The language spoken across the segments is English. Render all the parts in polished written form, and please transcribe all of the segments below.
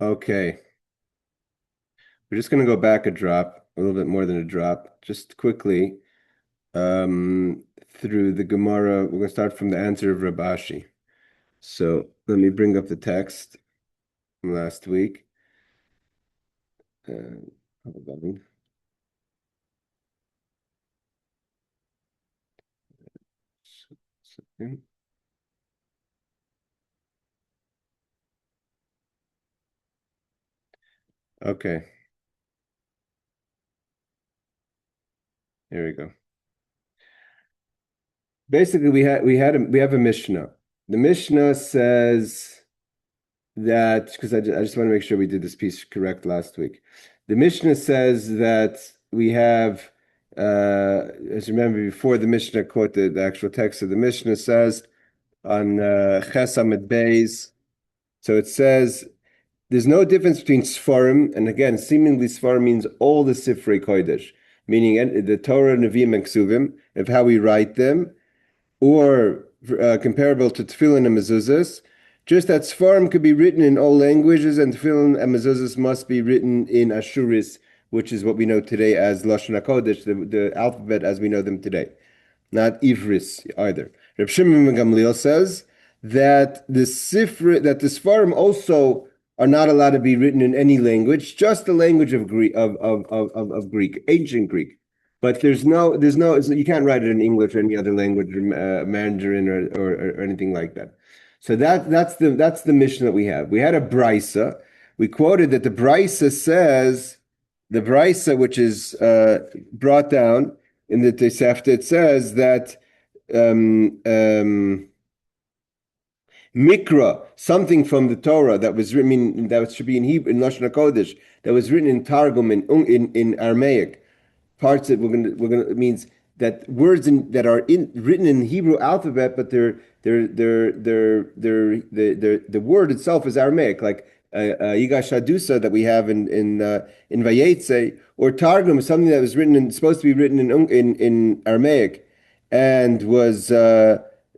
Okay, we're just going to go back a little bit more than a drop, just quickly through the Gemara. We're going to start from the answer of Rab Ashi. So let me bring up the text from last week. Hold on. Second. Okay, here we go. Basically, we have a Mishnah. The Mishnah says that because I just want to make sure we did this piece correct last week. The Mishnah says that we have, as you remember before, the Mishnah quoted the actual text of the Mishnah says on Ches Amid Beis. So it says there's no difference between Sfarim, and again, seemingly Sfarim means all the Sifrei Kodesh, meaning the Torah, Nevi'im, and Ksuvim, of how we write them, or comparable to Tefillin and Mezuzahs. Just that Sfarim could be written in all languages, and Tefillin and Mezuzahs must be written in Ashuris, which is what we know today as Lashon HaKodesh, the alphabet as we know them today, not Ivris either. Reb Shimon ben Gamliel says that the Sfarim also are not allowed to be written in any language, just the language of Greek, of Greek, ancient Greek. But there's no, you can't write it in English or any other language, Mandarin or anything like that. So that's the mission that we have. We had a brisa. We quoted that the brisa says, the brisa, which is brought down in the Tosefta, it says that Mikra, something from the Torah that was written, that should be in Hebrew, in Lashon HaKodesh, that was written in Targum in Aramaic. Parts that it means that words that are written in the Hebrew alphabet, but the word itself is Aramaic, like Yigash Shadusa that we have in Vayetze, or Targum, something that was supposed to be written in Aramaic, and was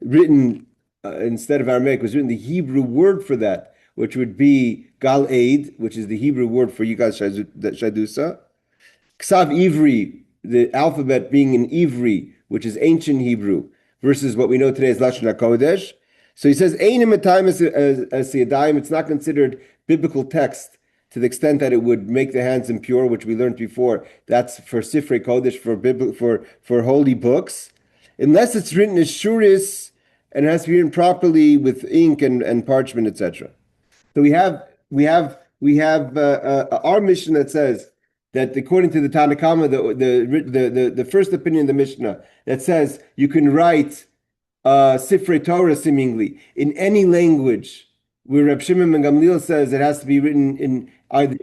written instead of Aramaic, was written the Hebrew word for that, which would be Gal Eid, which is the Hebrew word for Yigash Shadusa. Ksav Ivri, the alphabet being in Ivri, which is ancient Hebrew, versus what we know today as Lashon HaKodesh. So he says, it's not considered biblical text to the extent that it would make the hands impure, which we learned before. That's for Sifrei Kodesh, for holy books, unless it's written as shuris and it has to be written properly with ink and parchment, etc. So we have our mission that says that according to the Tanna Kama, the first opinion of the Mishnah that says you can write Sifrei Torah seemingly in any language, where Reb Shimon ben Gamliel says it has to be written in either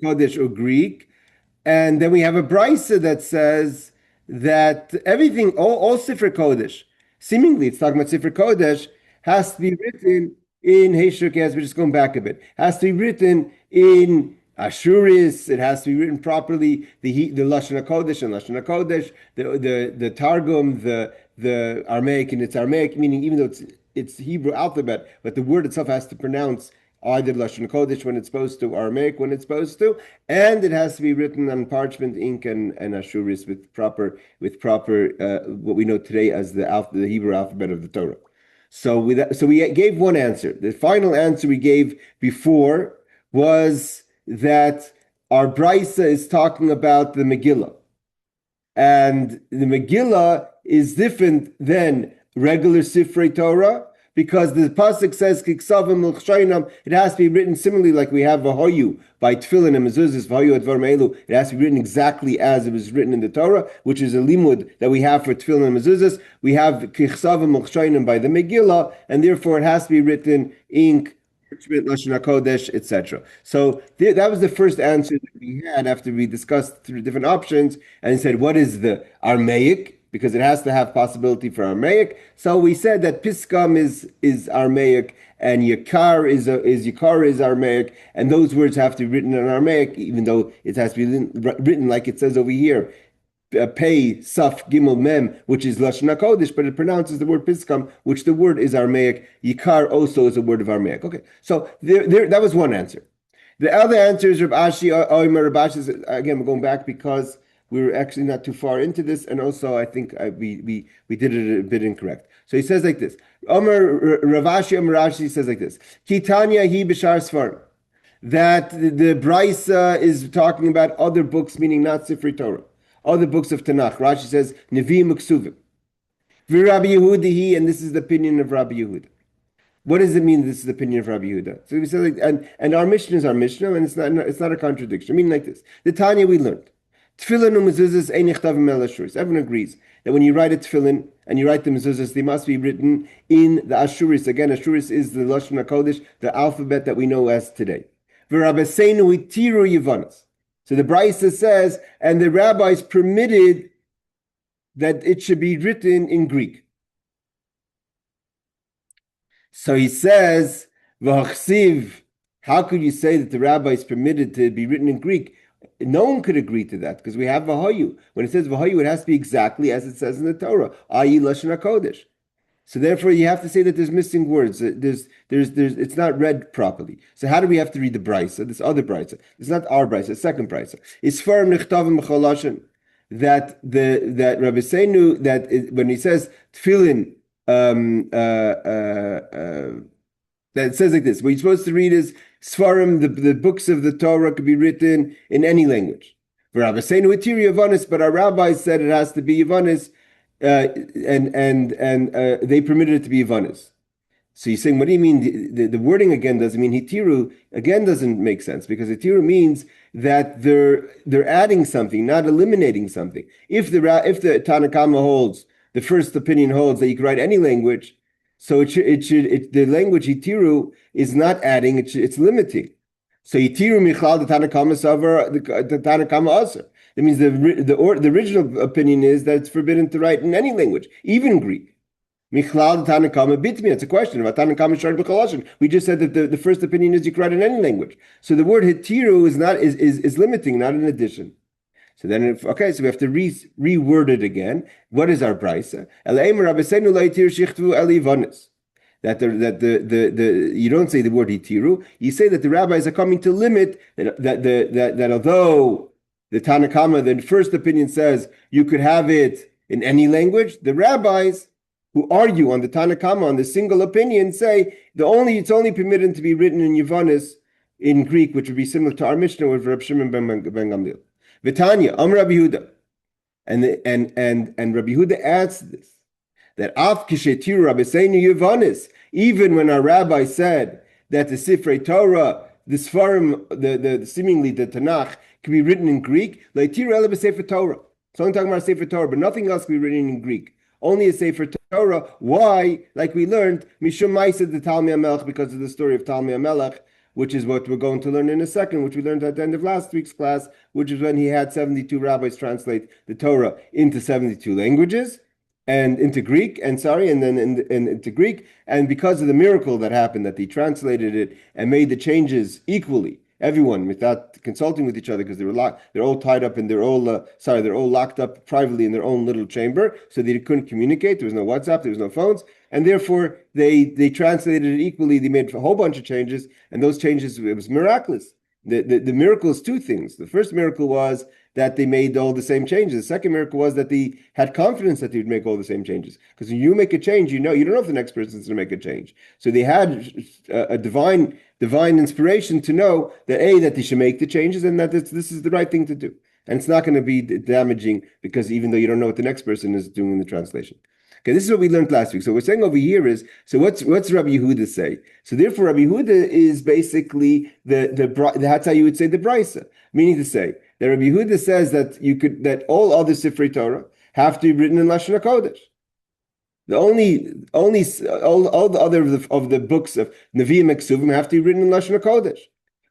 Kodesh or Greek, and then we have a brisa that says that everything, all Sifrei Kodesh, seemingly it's talking about Sifrei Kodesh, has to be written in Heshuk, as we're just going back a bit, has to be written in Ashuris. It has to be written properly. The Lashon HaKodesh and Lashon HaKodesh, the Targum, the Aramaic and its Aramaic, meaning even though it's Hebrew alphabet, but the word itself has to pronounce either Lashon HaKodesh when it's supposed to, Aramaic when it's supposed to, and it has to be written on parchment, ink, and Ashuris with proper what we know today as the Hebrew alphabet of the Torah. So we gave one answer. The final answer we gave before was that our brisa is talking about the Megillah. And the Megillah is different than regular Sifrei Torah because the pasuk says Kiksavim l'chshaynam. It has to be written similarly, like we have Vahoyu by Tefillin and Mezuzahs, Vahoyu advar me'elu. It has to be written exactly as it was written in the Torah, which is a limud that we have for Tefillin and Mezuzahs. We have Kiksavim l'chshaynam by the Megillah, and therefore it has to be written ink, Lashon HaKodesh, etc. So that was the first answer that we had after we discussed through different options and said, what is the Aramaic? Because it has to have possibility for Aramaic. So we said that Piskam is Aramaic and Yakar is Aramaic, and those words have to be written in Aramaic, even though it has to be written like it says over here. Pei, Saf, Gimel, Mem, which is Lashon HaKodesh, but it pronounces the word Piskam, which the word is Aramaic. Yikar also is a word of Aramaic. Okay, so there that was one answer. The other answer is Rab Ashi, Omer Rab Ashi. Again, we're going back because we were actually not too far into this, and also I think we did it a bit incorrect. So he says like this. Omer Rav Ashi, Omer Rashi says like this. Kitanya hi b'shar sfarim. That the Brisa is talking about other books, meaning not Sifrei Torah, other books of Tanakh. Rashi says Nevi'im Uksuvim. V'Rabbi Yehuda, and this is the opinion of Rabbi Yehuda. What does it mean? This is the opinion of Rabbi Yehuda. So we say, like, and our Mishnah is our Mishnah, and it's not a contradiction. I mean, like this: the Tanya we learned, tefillin umezuzas ein nichtav el ashuris. Everyone agrees that when you write a tefillin and you write the mezuzas, they must be written in the ashuris. Again, ashuris is the lashon hakodesh, the alphabet that we know as today. V'Rabbeinu itiru yivanas. So the Brisa says, and the rabbis permitted that it should be written in Greek. So he says, V'achsiv, how could you say that the rabbis permitted to be written in Greek? No one could agree to that because we have Vahayu. When it says Vahayu, it has to be exactly as it says in the Torah, i.e. Lashon HaKodesh. So therefore, you have to say that there's missing words. It's not read properly. So how do we have to read the Brisa, this other Brisa? It's not our Brisa, it's second Brisa. It's Sfarim Nichtavim B'Cholashin. That Rabbi Seinu, when he says Tefillin, that it says like this. What you're supposed to read is Sfarim, the books of the Torah could be written in any language. But our rabbis said it has to be Yavanis, and they permitted it to be Yavanis. So you're saying, what do you mean? The wording again doesn't mean Hitiru, again doesn't make sense, because Hitiru means that they're adding something, not eliminating something. If the Tanakama holds, the first opinion holds that you can write any language, so the language Hitiru is not adding, it's limiting. So Hitiru Michal, the Tanakama Savar, the Tanakama Asr. That means the original opinion is that it's forbidden to write in any language, even Greek. Michlal Tanakama bitmi. It's a question about Tanakama Shar B'Choloshin. We just said that the first opinion is you can write in any language. So the word hitiru is limiting, not an addition. So then, so we have to reword it again. What is our brisa? That you don't say the word hitiru. You say that the rabbis are coming to limit that although the Tanakama, the first opinion says you could have it in any language, the rabbis who argue on the Tanakama, on the single opinion, say it's only permitted to be written in Yavanis, in Greek, which would be similar to our Mishnah with Reb Shimon ben Gamliel. V'tanya, Rabbi Yehuda, and Rabbi Yehuda adds to this that Af Kishetiru Rabbeinu Yavanis, even when our rabbi said that the Sifrei Torah, the Sfarim, the seemingly the Tanakh, can be written in Greek, Leitiru Ele b'Sefer Torah. It's only talking about Sefer Torah, but nothing else can be written in Greek. Only a Sefer Torah. Why? Like we learned, Mishum Ma'aseh the Talmai HaMelech, because of the story of Talmai HaMelech, which is what we're going to learn in a second, which we learned at the end of last week's class, which is when he had 72 rabbis translate the Torah into 72 languages, and into Greek, and then into Greek, and because of the miracle that happened, that they translated it and made the changes equally, everyone, without consulting with each other, because they're all tied up and they're all locked up privately in their own little chamber, so they couldn't communicate. There was no WhatsApp, there was no phones, and therefore they translated it equally. They made a whole bunch of changes, and those changes, it was miraculous. The miracle is two things. The first miracle was that they made all the same changes. The second miracle was that they had confidence that they would make all the same changes. Because when you make a change, you don't know if the next person's going to make a change. So they had a divine inspiration to know that they should make the changes and that this is the right thing to do. And it's not going to be damaging, because even though you don't know what the next person is doing in the translation. Okay, this is what we learned last week. So what we're saying over here is, so what's Rabbi Yehuda say? So therefore, Rabbi Yehuda is basically that's how you would say the brisa, meaning to say that Rabbi Yehuda says that all other Sifrei Torah have to be written in Lashon HaKodesh. All the other of the books of Nevi'im Eksuvim have to be written in Lashon HaKodesh.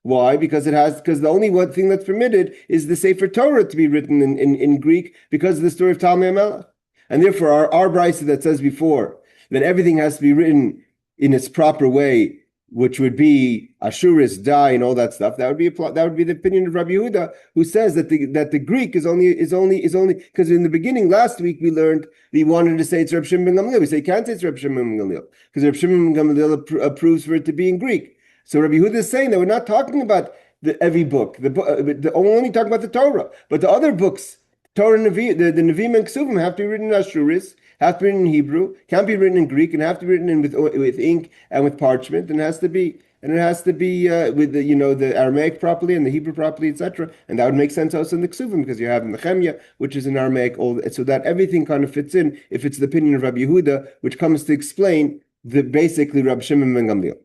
Why? Because the only one thing that's permitted is the Sefer Torah to be written in Greek, because of the story of Talmai HaMelech. And therefore, our brisa that says before that everything has to be written in its proper way, which would be Ashuris, die, and all that stuff, that would be the opinion of Rabbi Yehuda, who says that the Greek is only because in the beginning last week we learned that he wanted to say it's Reb Shimon ben Gamliel. We say you can't say it's Reb Shimon ben Gamliel because Reb Shimon ben Gamliel approves for it to be in Greek. So Rabbi Yehuda is saying that we're not talking about every book. The only talking about the Torah, but the other books, Torah and the Nevi'im and Ksuvim have to be written in Ashuris, have to be written in Hebrew, can't be written in Greek, and have to be written with ink and with parchment, and it has to be with the Aramaic properly and the Hebrew properly, etc. And that would make sense also in the Ksuvim because you have Nehemiah, which is in Aramaic, so that everything kind of fits in. If it's the opinion of Rabbi Yehuda, which comes to explain basically Rabbi Shimon ben Gamliel.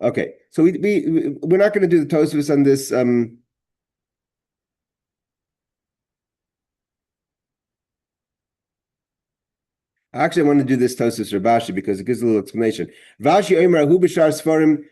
Okay, so we're not going to do the Tosfos on this. Actually, I want to do this Tosfos Rabashi because it gives a little explanation. Rashi Omer Hu B'Shar Sfarim,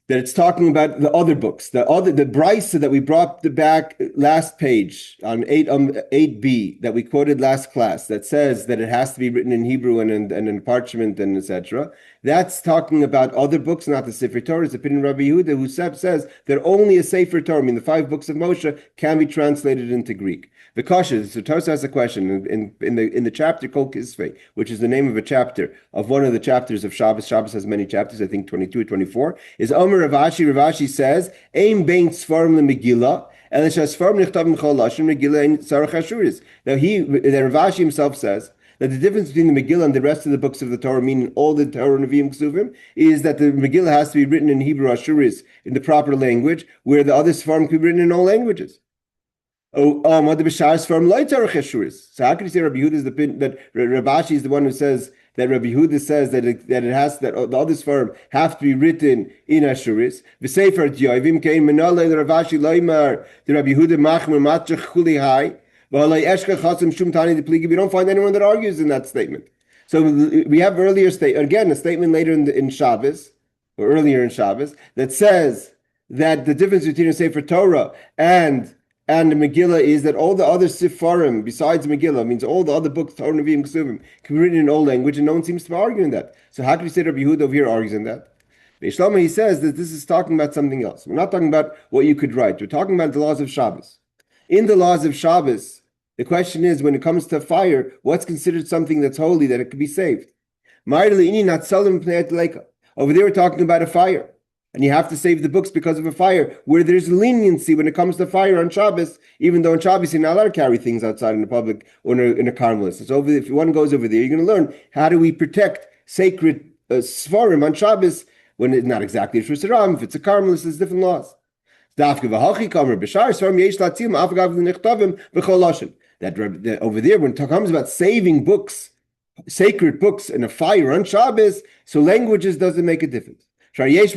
that it's talking about the other books, the Brisa that we brought back last page on 8b that we quoted last class that says that it has to be written in Hebrew and in parchment and etc. That's talking about other books, not the Sefer Torah. It's the opinion of Rabbi Yehuda, who says that only a Sefer Torah, I mean the 5 books of Moshe, can be translated into Greek. The Kasha, so Tosa has a question in the chapter called Kisvei, which is the name of a chapter of one of the chapters of Shabbos. Shabbos has many chapters, I think 22 or 24. Is Omer Ravashi. Ravashi says, "Ein bein tzfarim leMegillah, elisha tzfarim nichtavim chol lashon Megillah ein tzarich ashuris." Now Ravashi himself says that the difference between the Megillah and the rest of the books of the Torah, meaning all the Torah, Nevi'im, Ksuvim, is that the Megillah has to be written in Hebrew Ashuris in the proper language, where the other Sfarim can be written in all languages. So how can you say Rabbi Yehuda is that Ravashi is the one who says that Rabbi Yehuda says that it has that the other Sfarim have to be written in Ashuris? V'sefer Diyavim kein menalei Ravashi loymar the Rabbi Yehuda machmer matchach chuli hai v'alei eshka chasim shum tani de pligi. We don't find anyone that argues in that statement. So we have earlier a statement later in Shabbos or earlier in Shabbos that says that the difference between a Sefer Torah and the Megillah is that all the other Sifarim, besides Megillah, means all the other books, Torah, Nevi'im, Ksuvim, can be written in all language, and no one seems to be arguing that. So how can you say Rabbi Yehuda over here argues in that? Shlomo, he says that this is talking about something else. We're not talking about what you could write. We're talking about the laws of Shabbos. In the laws of Shabbos, the question is, when it comes to fire, what's considered something that's holy, that it could be saved? Over there we're talking about a fire. And you have to save the books because of a fire, where there's leniency when it comes to fire on Shabbos, even though on Shabbos you're not allowed to carry things outside in the public or in a carmelist. So if one goes over there, you're going to learn how do we protect sacred Sfarim on Shabbos when it's not exactly a Shus Haram. If it's a carmelist, there's different laws. That over there, when it comes about saving books, sacred books in a fire on Shabbos, so languages doesn't make a difference. Because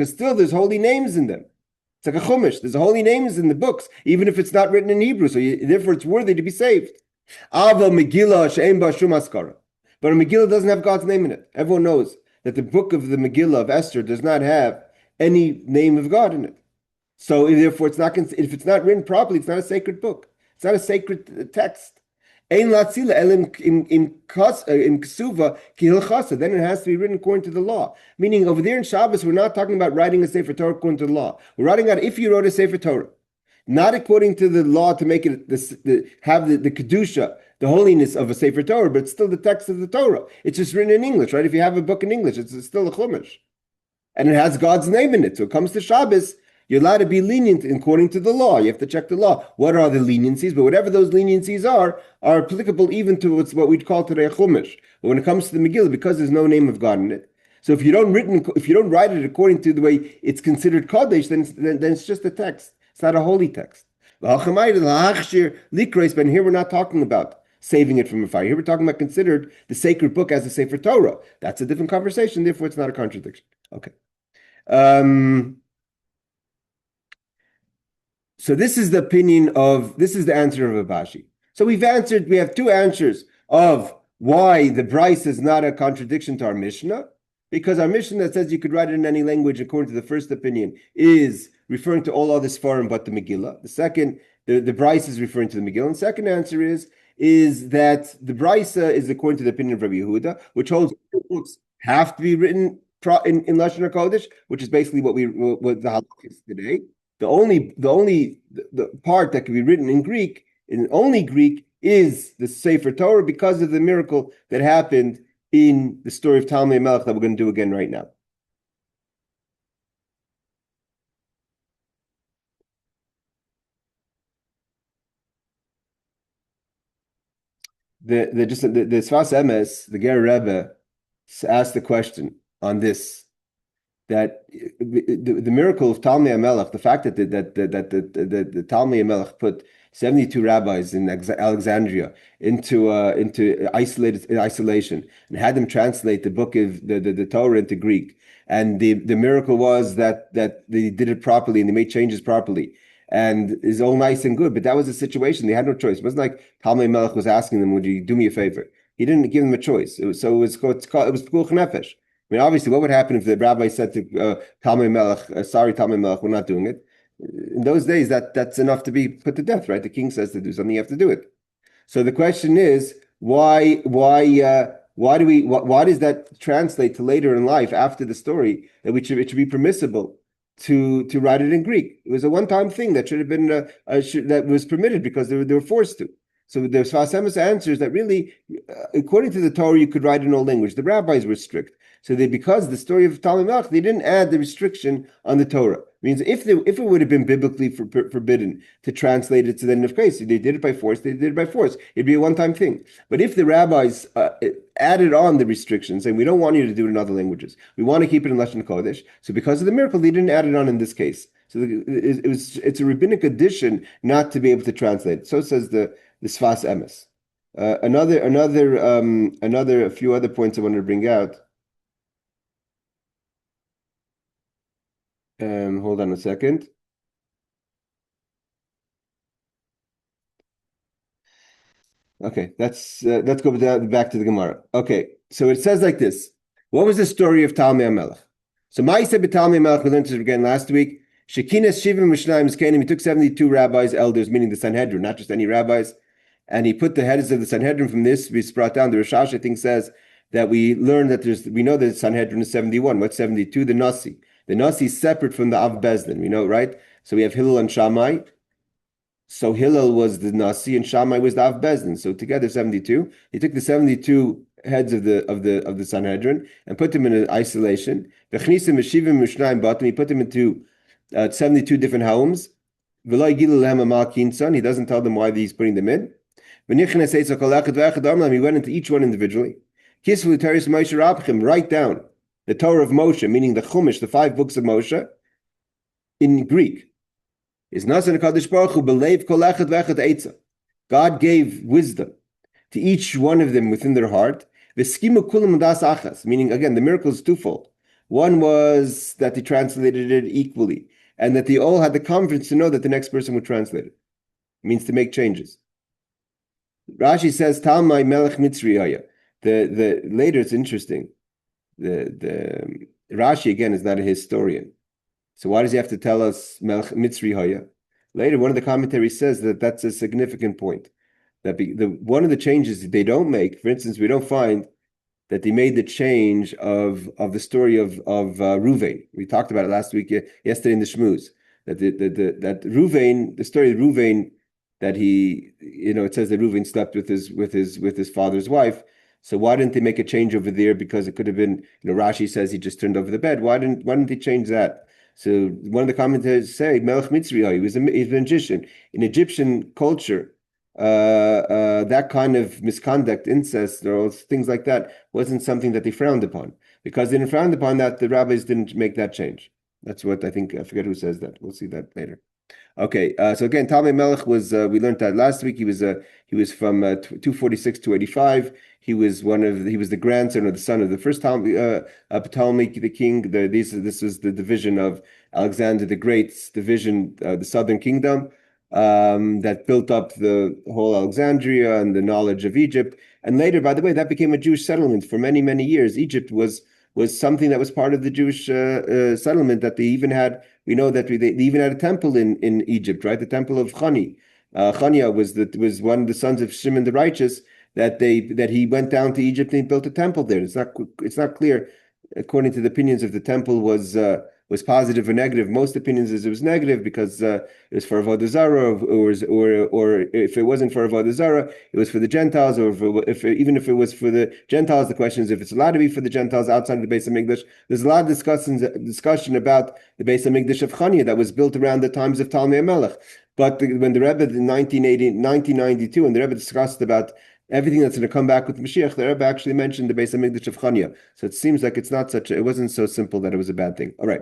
still there's holy names in them. It's like a chumash. There's holy names in the books, even if it's not written in Hebrew. So therefore, it's worthy to be saved. But a Megillah doesn't have God's name in it. Everyone knows that the book of the Megillah of Esther does not have any name of God in it. So therefore, if it's not written properly, it's not a sacred book. It's not a sacred text. In ksuva kihilchasa, then it has to be written according to the law. Meaning over there in Shabbos, we're not talking about writing a Sefer Torah according to the law. We're writing out if you wrote a Sefer Torah, not according to the law to make it have the kedusha, the holiness of a Sefer Torah, but it's still the text of the Torah. It's just written in English, right? If you have a book in English, it's still a chumash, and it has God's name in it. So it comes to Shabbos, you're allowed to be lenient according to the law. You have to check the law. What are the leniencies? But whatever those leniencies are applicable even to what we'd call today a chumash. But when it comes to the Megillah, because there's no name of God in it, so if you don't write it according to the way it's considered Kodesh, then it's just a text. It's not a holy text. But here we're not talking about saving it from a fire. Here we're talking about considered the sacred book as a Sefer Torah. That's a different conversation. Therefore, it's not a contradiction. Okay. So this is the answer of Abashi. So we have two answers of why the Bryce is not a contradiction to our Mishnah, because our Mishnah that says you could write it in any language according to the first opinion is referring to all other Sfarim but the Megillah. The second, the Bryce is referring to the Megillah. And the second answer is that the Bryce is according to the opinion of Rabbi Yehuda, which holds books have to be written in Lashon HaKodesh, which is basically what the halachic is today. The only part that can be written in Greek, in only Greek, is the Sefer Torah because of the miracle that happened in the story of Talmai HaMelech that we're going to do again right now. the Sfas Emes, the Ger Rebbe, asked the question on this, that the miracle of Talmai HaMelech, the fact that the Talmai HaMelech put 72 rabbis in Alexandria into isolation and had them translate the book of the Torah into Greek, and the miracle was that they did it properly and they made changes properly, and is all nice and good. But that was a situation; they had no choice. It wasn't like Talmai HaMelech was asking them, "Would you do me a favor?" He didn't give them a choice. It was Pekuach Nefesh. I mean, obviously, what would happen if the rabbi said to Talmai HaMelech, "Sorry, Talmai HaMelech, we're not doing it." In those days, that's enough to be put to death, right? The king says to do something, you have to do it. So the question is, why does that translate to later in life after the story that it should be permissible to write it in Greek? It was a one-time thing that should have been that was permitted because they were forced to. So the Sfas Emes answers that really, according to the Torah, you could write in all language. The rabbis were strict. So because the story of Talmai HaMelech, they didn't add the restriction on the Torah. It means if it would have been biblically forbidden to translate it to the Nikreis, they did it by force, they did it by force. It'd be a one-time thing. But if the rabbis added on the restrictions, saying we don't want you to do it in other languages, we want to keep it in Lashon Kodesh, so because of the miracle, they didn't add it on in this case. So it's a rabbinic addition not to be able to translate it. So says the Sfas Emes. A few other points I wanted to bring out. Hold on a second. Okay, let's go back to the Gemara. Okay, so it says like this. What was the story of Talmai HaMelech? So Ma'aseh b'Talmai HaMelech, we learned this again last week. Shekinas Shivim Mishnayim Zkenim, he took 72 rabbis, elders, meaning the Sanhedrin, not just any rabbis, and he put the heads of the Sanhedrin from this, we brought down, the Rishash, I think, says that we learned that we know that Sanhedrin is 71. What's 72? The Nasi. The Nasi is separate from the Av Bezdin, we know, right? So we have Hillel and Shammai. So Hillel was the Nasi and Shammai was the Av Bezdin. So together 72. He took the 72 heads of the Sanhedrin and put them in isolation. He put them into 72 different homes. He doesn't tell them why he's putting them in. He went into each one individually. Write down the Torah of Moshe, meaning the Chumash, the 5 books of Moshe, in Greek. God gave wisdom to each one of them within their heart. Meaning, again, the miracle is twofold. One was that they translated it equally, and that they all had the confidence to know that the next person would translate it. It means to make changes. Rashi says, Talmai HaMelech Mitzri Haya. The later it's interesting. The Rashi again is not a historian, so why does he have to tell us Melech Mitzri Haya? Later, one of the commentaries says that that's a significant point. That one of the changes they don't make, for instance, we don't find that they made the change of the story of Ruvain. We talked about it last week, yesterday in the Shmuz. That that Ruvain, the story of Ruvain, that he, it says that Ruvain slept with his father's wife. So why didn't they make a change over there? Because it could have been, Rashi says he just turned over the bed. Why didn't they change that? So one of the commentators say Melech Mitzri, he was a magician. In Egyptian culture, that kind of misconduct, incest, or things like that wasn't something that they frowned upon. Because they didn't frown upon that, the rabbis didn't make that change. That's what I think. I forget who says that. We'll see that later. Okay, so again, Talmai HaMelech was, we learned that last week. He was from 246 to 85. He was the grandson or the son of the first Ptolemy, the king. This was the division of Alexander the Great's division, the southern kingdom, that built up the whole Alexandria and the knowledge of Egypt. And later, by the way, that became a Jewish settlement for many, many years. Egypt was something that was part of the Jewish settlement, that they even had. We know that they even had a temple in Egypt, right? The temple of Chani. Chania was one of the sons of Shimon the Righteous, that he went down to Egypt and he built a temple there. It's not clear, according to the opinions, if the temple was positive or negative. Most opinions is it was negative because it was for Avodah Zarah, or if it wasn't for Avodah Zarah, it was for the Gentiles, or even if it was for the Gentiles, the question is if it's allowed to be for the Gentiles outside of the Beis HaMikdash. There's a lot of discussion about the Beis HaMikdash of Chania that was built around the times of Talmai HaMelech. But when the Rebbe in 1992, when the Rebbe discussed about everything that's going to come back with Mashiach, the Rebbe actually mentioned the Beis HaMikdash of Chania. So it seems like it wasn't so simple that it was a bad thing. All right.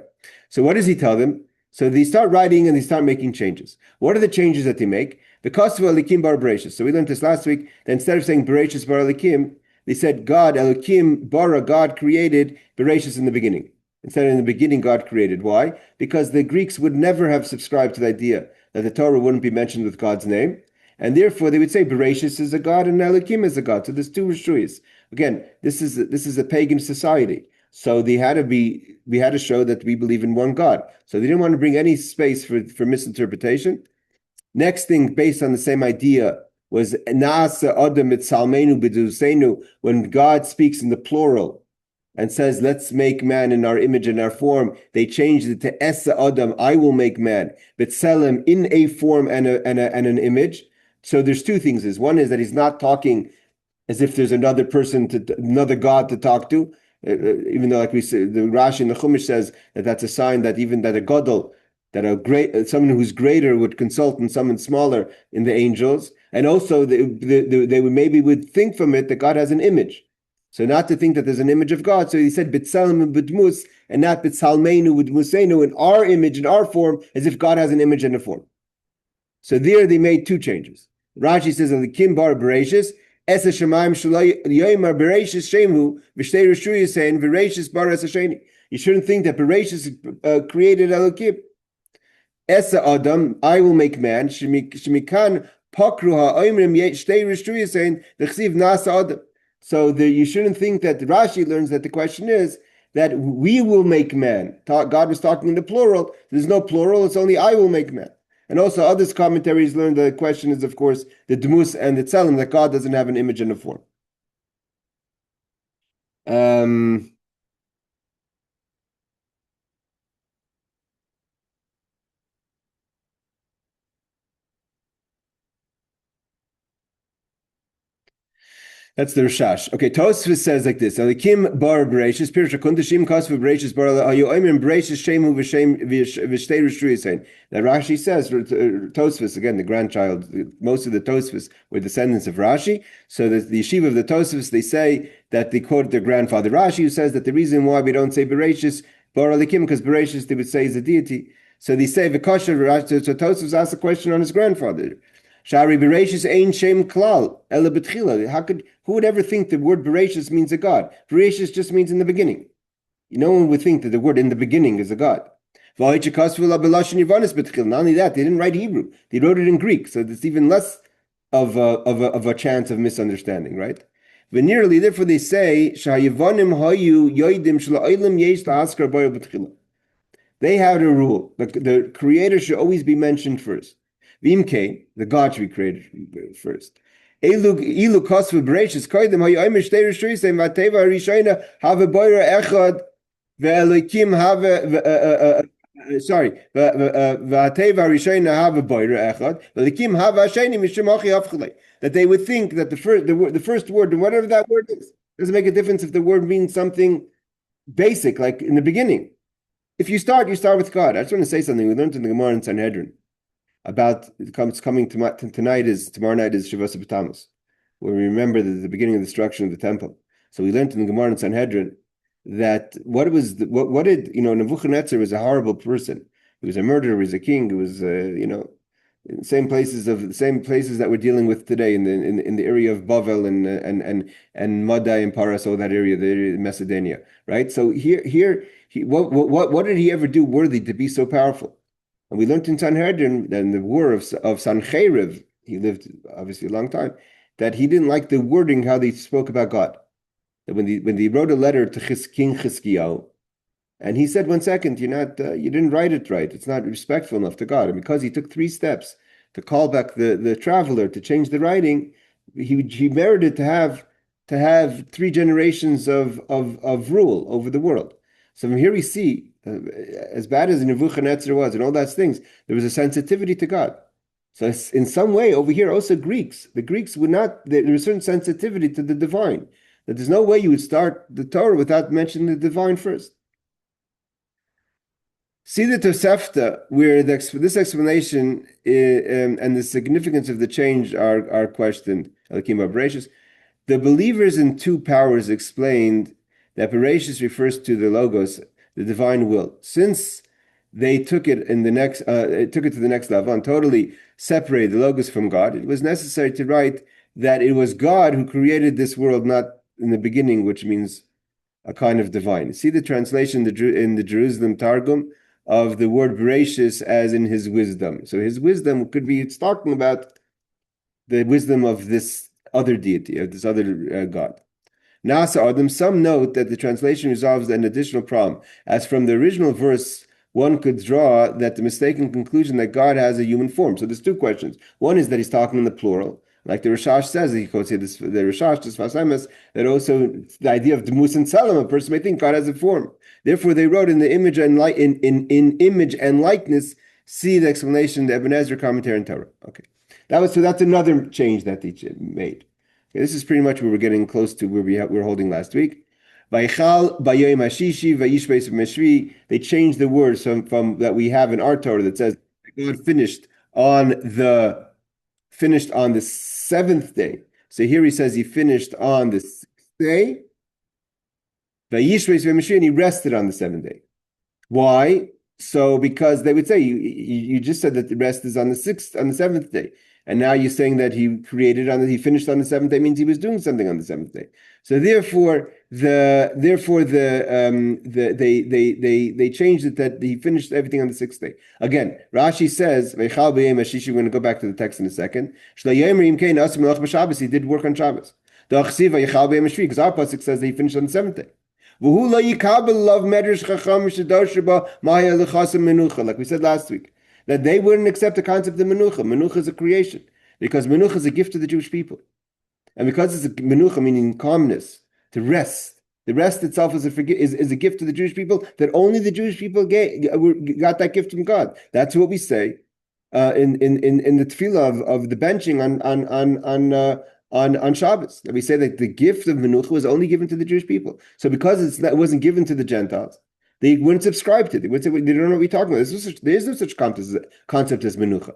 So what does he tell them? So they start writing and they start making changes. What are the changes that they make? The Kosev Elikim Bar Bereshis. So we learned this last week, that instead of saying Bereshis Bar Elikim, they said God, Elikim Bara, God created Bereshis in the beginning. Instead of in the beginning, God created. Why? Because the Greeks would never have subscribed to the idea that the Torah wouldn't be mentioned with God's name. And therefore, they would say Bereshis is a God and Elikim is a God. So there's two Rishuyas. Again, this is a pagan society. So we had to show that we believe in one God. So they didn't want to bring any space for misinterpretation. Next thing, based on the same idea, was Naasa Adam Mitzalmenu B'Dusenu, when God speaks in the plural and says, let's make man in our image and our form, they changed it to Esa Adam, I will make man, B'Tselem, in a form and an image. So there's two things. One is that he's not talking as if there's another person, another God to talk to, even though, like we said, the Rashi in the Chumash says that that's a sign that even that a Gadol, that someone who's greater would consult in someone smaller in the angels, and also they would think from it that God has an image. So not to think that there's an image of God. So he said B'Tselem and B'Dmus, and not B'Tzalmeinu B'Dmusenu, in our image, in our form, as if God has an image and a form. So there they made two changes. Rashi says, "Elikim bar Bereshis, es Shemaim shalay yoymar Bereshis shemu v'shtei Rishuyos saying Bereshis bar es Hasheni." You shouldn't think that Bereshis created Elikim. Esa Adam, I will make man. Shemikan pakru ha'oimrim shtei Rishuyos saying v'chsiv nasa Adam. So you shouldn't think that Rashi learns that the question is that we will make man. God was talking in the plural. There's no plural. It's only I will make man. And also others commentaries learn the question is, of course, the Dmus and the Tzelem, that God doesn't have an image and a form. That's the Rashash. Okay, Tosfos says like this: Elikim bar Bereshis, Pirush Kundashim Kosev Bereshis bar Ayu Oimrim Bereshis Shemu v'Shtei Rishuyos saying that Rashi says Tosfos, again the grandchild. Most of the Tosfos were descendants of Rashi. So the yeshiva of the Tosfos, they say that they quote their grandfather Rashi, who says that the reason why we don't say Bereshis bar Elikim, because Bereshis they would say is a deity. So they say V'Kosher Rashi. So Tosfos asked a question on his grandfather. Shari Bereshis ein shem klal ela b'tchila. Who would ever think the word Bereshis means a God? Bereshis just means in the beginning. No one would think that the word in the beginning is a God. Not only that, they didn't write Hebrew; they wrote it in Greek, so there's even less of a chance of misunderstanding, right? Venerally, therefore, they say they had a rule: the Creator should always be mentioned first. Vimke, the God should be created first. Ilu kosvu bereshis koydem hayu omer shtei rishuyos v'ateva harishona have boira echad ve'elokim have v'ateva harishona have boira echad ve'elokim have hasheni mishum achi avchalei. That they would think that the first word, and whatever that word is, doesn't make a difference if the word means something basic, like in the beginning. If you start with God. I just want to say something. We learned in the Gemara in Sanhedrin about tomorrow night is Shavuos B'Tammuz, where we remember the beginning of the destruction of the temple. So we learned in the Gemara in Sanhedrin that Nebuchadnezzar was a horrible person. He was a murderer. He was a king. He was same places that we're dealing with today in the area of Bavel and Madai and Paras, all that area, the area of Macedonia, right? So what did he ever do worthy to be so powerful? And we learned in Sanhedrin that in the war of Sancheriv, he lived obviously a long time, that he didn't like the wording how they spoke about God. That when they wrote a letter to King Chizkiyahu, and he said, 1 second, you didn't write it right. It's not respectful enough to God. And because he took 3 steps to call back the traveler to change the writing, he merited to have 3 generations of rule over the world. So from here we see, as bad as Nebuchadnezzar was and all those things, there was a sensitivity to God. So in some way over here also the Greeks would not, there was a certain sensitivity to the divine, that there's no way you would start the Torah without mentioning the divine first. See the Tosefta, where this explanation and the significance of the change are questioned. The believers in two powers explained that Bereshis refers to the Logos, the divine will. Since they took it to the next level and totally separated the Logos from God, it was necessary to write that it was God who created this world, not in the beginning, which means a kind of divine. See the translation in the Jerusalem Targum of the word Bereshis as in his wisdom. So his wisdom could be, it's talking about the wisdom of this other deity, of this other God. Nasa Adam, some note that the translation resolves an additional problem. As from the original verse, one could draw that the mistaken conclusion that God has a human form. So there's two questions. One is that he's talking in the plural, like the Rashash says, he quotes here the Rashash, this Fasemes, that also the idea of Demus and Salam, a person may think God has a form. Therefore, they wrote in the image and in image and likeness. See the explanation, the Ibn Ezra commentary in Torah. Okay, that's another change that they made. Okay, this is pretty much where we're getting close to where we were holding last week. They changed the words from that we have in our Torah that says God finished on the seventh day. So here he says he finished on the sixth day. And he rested on the seventh day. Why? So because they would say you just said that the rest is on the seventh day. And now you're saying that he finished on the seventh day means he was doing something on the seventh day. So they changed it that he finished everything on the sixth day. Again, Rashi says, we're going to go back to the text in a second. He did work on Shabbos. Because our pasuk says that he finished on the seventh day. Like we said last week, that they wouldn't accept the concept of menucha. Menucha is a creation, because menucha is a gift to the Jewish people. And because it's a menucha, meaning calmness, to rest, the rest itself is a gift to the Jewish people, that only the Jewish people got that gift from God. That's what we say in the tefillah of the benching on Shabbos. That we say that the gift of menucha was only given to the Jewish people. So because it wasn't given to the Gentiles, they wouldn't subscribe to it. They would say, they don't know what we're talking about. There is no such concept as menucha.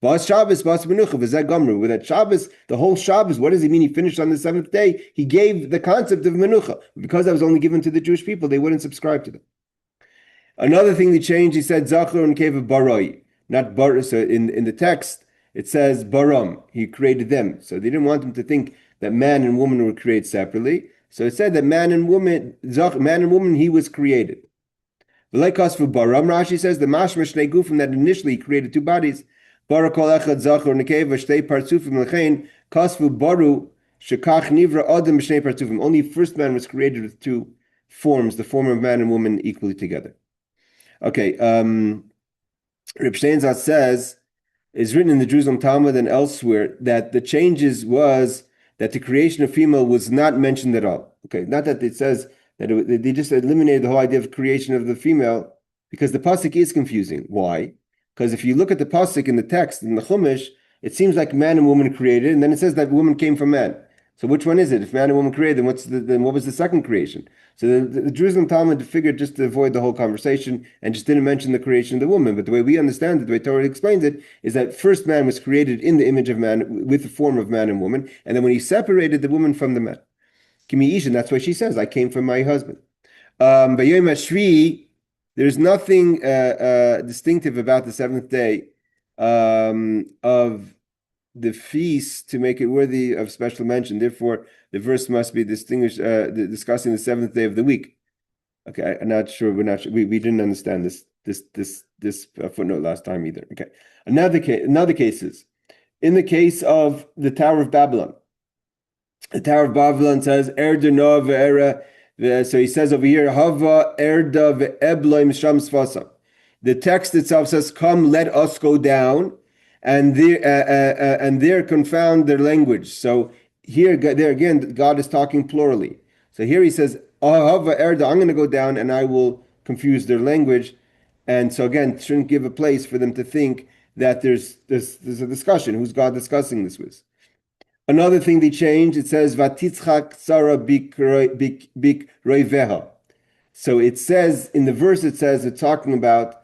Bas Shabbos, bas menucha, v'zeh gomru. With that Shabbos, the whole Shabbos, what does he mean? He finished on the seventh day. He gave the concept of menucha. Because that was only given to the Jewish people, they wouldn't subscribe to them. Another thing they changed, he said, Zachor and cave of baroi. Not bar. So in the text, it says baram. He created them. So they didn't want them to think that man and woman were created separately. So it said that man and woman, he was created. Like for Baram, Rashi says the mashma shnei gufim, that initially created two bodies. Bara kol echad zachor nekeva shtei partzufim lechein kasvu baru shekach nivra adam b'shnei partzufim. Only first man was created with two forms, the form of man and woman equally together. Okay, Reb Steinzat says, is written in the Jerusalem Talmud and elsewhere, that the changes was that the creation of female was not mentioned at all. Okay, not that it says that they just eliminated the whole idea of creation of the female, because the pasuk is confusing. Why? Because if you look at the pasuk in the text in the Chumash, it seems like man and woman created, and then it says that woman came from man. So which one is it? If man and woman created, then what was the second creation? So the Jerusalem Talmud figured just to avoid the whole conversation and just didn't mention the creation of the woman. But the way we understand it, the way Torah explains it, is that first man was created in the image of man, with the form of man and woman, and then when he separated the woman from the man, Kimi Isha, that's why she says, I came from my husband. But Yom HaShvi, there's nothing distinctive about the seventh day of the feast to make it worthy of special mention. Therefore, the verse must be distinguished, discussing the seventh day of the week. Okay, I'm not sure. We didn't understand this footnote last time either. Okay, another cases. In the case of the Tower of Babylon. The Tower of Babylon says, Erda no ve'era. So he says over here, Hava erda ve'ebloim sham sfasa. The text itself says, come, let us go down, and there confound their language. So there again, God is talking plurally. So here he says, Hava erda, I'm going to go down and I will confuse their language. And so again, shouldn't give a place for them to think that there's a discussion. Who's God discussing this with? Another thing they changed, it says, Vatitzchak Tzara bik roiveha. So it says, in the verse it says, it's talking about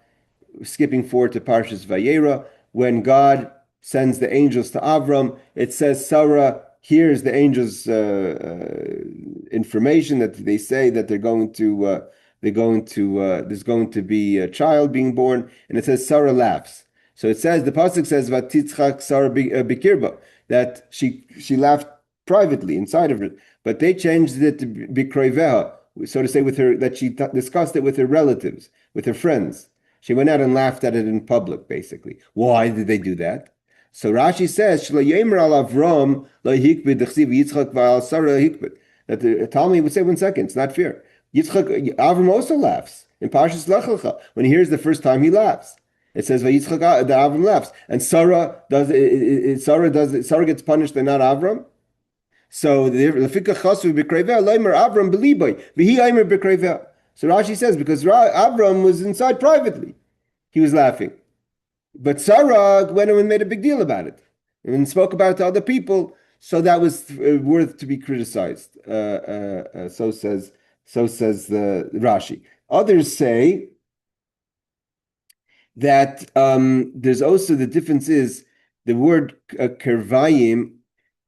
skipping forward to Parshas Vayera, when God sends the angels to Avram, it says Sarah hears the angels' information that they say that there's going to be a child being born, and it says Sarah laughs. So it says, the pasuk says Vatitzchak Sarah bikirba, that she laughed privately inside of her, but they changed it to bikroiveha, so to say, with her, that she discussed it with her relatives, with her friends. She went out and laughed at it in public, basically. Why did they do that? So Rashi says, that the Talmud would say, 1 second, it's not fair. Avram also laughs. In Parshas Lech Lecha, when he hears the first time, he laughs. It says, the Avram laughs. And Sarah gets punished and not Avram. So so Rashi says, because Avram was inside privately, he was laughing. But Sarah went and made a big deal about it and spoke about it to other people. So that was worth to be criticized. So says the Rashi. Others say that there's also the difference is the word kervayim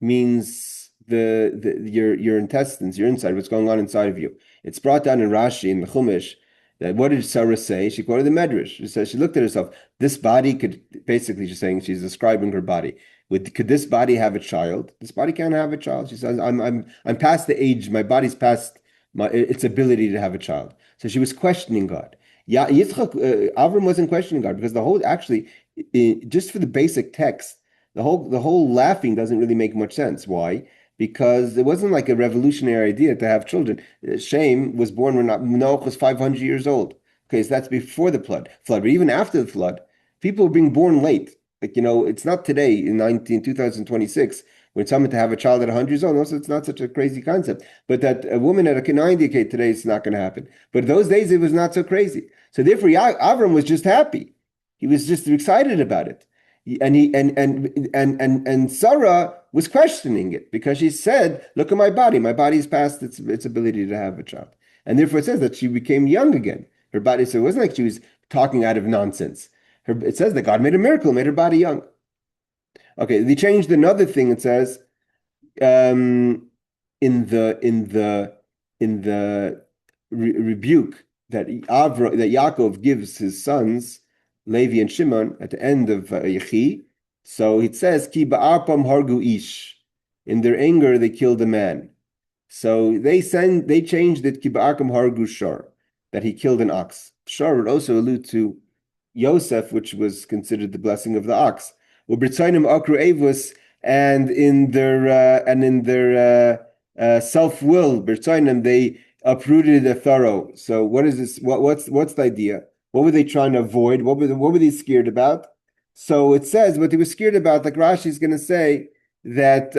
means your intestines, your inside, what's going on inside of you. It's brought down in Rashi in the Chumash that what did Sarah say? She quoted the Medrash. She says she looked at herself. This body could, basically she's saying, she's describing her body. Could this body have a child? This body can't have a child. She says, I'm past the age. My body's past its ability to have a child. So she was questioning God. Yeah, Avram wasn't questioning God because the whole, actually, just for the basic text, the whole laughing doesn't really make much sense. Why? Because it wasn't like a revolutionary idea to have children. Shem was born when Noah was 500 years old. Okay, so that's before the flood. But even after the flood, people were being born late. Like, it's not today in 2026 when someone to have a child at 100 years old. Also, it's not such a crazy concept. But that a woman at a 90 today, it's not going to happen. But those days, it was not so crazy. So therefore, Avram was just happy. He was just excited about it. And Sarah was questioning it because she said, "Look at my body. My body's past its ability to have a child." And therefore, it says that she became young again. Her body. So it wasn't like she was talking out of nonsense. It says that God made a miracle, made her body young. Okay, they changed another thing. It says, in the rebuke that Yaakov gives his sons, Levi and Shimon, at the end of Yechi. So it says, Ki ba'arpam hargu ish. In their anger, they killed a man. So they changed it, Ki ba'arpam hargu shar, that he killed an ox. Shar would also allude to Yosef, which was considered the blessing of the ox. U'britzainim akru evus, and in their self-will, britzainim, they uprooted a thorough. So what is this? What's the idea? What were they trying to avoid? What were they scared about? So it says what they were scared about, like Rashi is going to say, that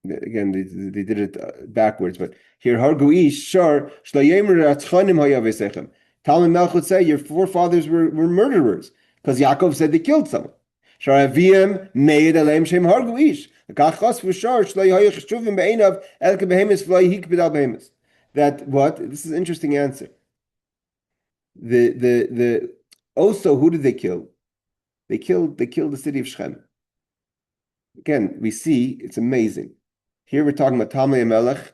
again they did it backwards, but here Hargu ish shar shloyemer atchanim hayavesechem. Talmai HaMelech would say your forefathers were murderers because Yaakov said they killed someone. Shar aviyim meid aleim shem Hargu ish. Kachas v'shar shloyayich shuvim be'einav el kebehemis v'loyhik b'dal behemis. That what? This is an interesting answer. Also, who did they kill? They killed the city of Shechem. Again, we see it's amazing. Here we're talking about Talmai HaMelech,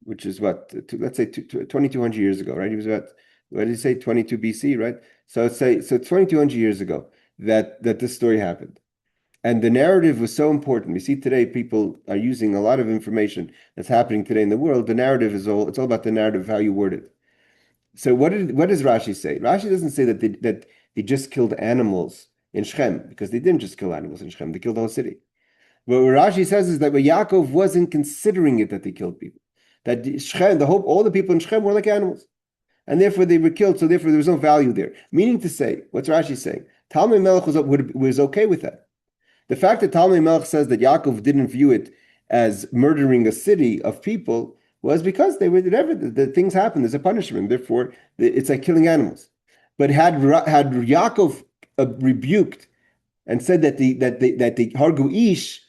which is what, let's say 2,200 years ago, right? He was about, what did he say, 22 BC, right? So 2,200 years ago that this story happened. And the narrative was so important. We see today people are using a lot of information that's happening today in the world. The narrative it's all about the narrative, how you word it. So what does Rashi say? Rashi doesn't say that they just killed animals in Shechem, because they didn't just kill animals in Shechem, they killed the whole city. What Rashi says is that Yaakov wasn't considering it that they killed people. That Shechem, all the people in Shechem were like animals. And therefore they were killed, so therefore there was no value there. Meaning to say, what's Rashi saying? Talmai HaMelech was okay with that. The fact that Talmai HaMelech says that Yaakov didn't view it as murdering a city of people was because the things happen. There's a punishment. Therefore, it's like killing animals. But had Yaakov rebuked and said that the Hargu ish,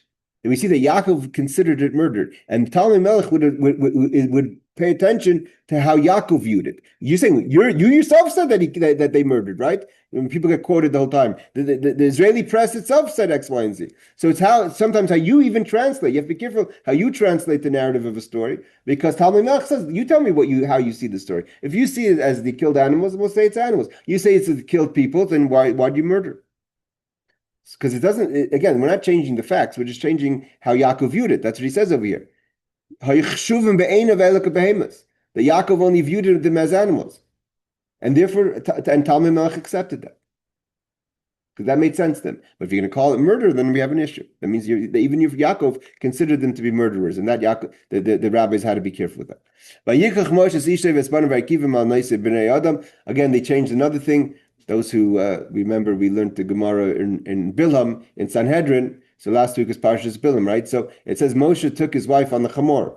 we see that Yaakov considered it murder, and Talmai HaMelech pay attention to how Yaakov viewed it. You're saying you yourself said that they murdered, right? When people get quoted the whole time, the Israeli press itself said X, Y, and Z. So it's sometimes how you even translate. You have to be careful how you translate the narrative of a story, because Talmai HaMelech says, you tell me how you see the story. If you see it as they killed animals, we'll say it's animals. You say it's the killed people, then why do you murder? Because it doesn't. Again, we're not changing the facts. We're just changing how Yaakov viewed it. That's what he says over here. The Yaakov only viewed them as animals, and therefore, and Talmai HaMelech accepted that, because that made sense to them. But if you're going to call it murder, then we have an issue. That means even if Yaakov considered them to be murderers, and that Yaakov, the rabbis had to be careful with that. Again, they changed another thing. Those who remember, we learned the Gemara in Bilam in Sanhedrin. So last week was Parshas Bilam, right? So it says Moshe took his wife on the chamor,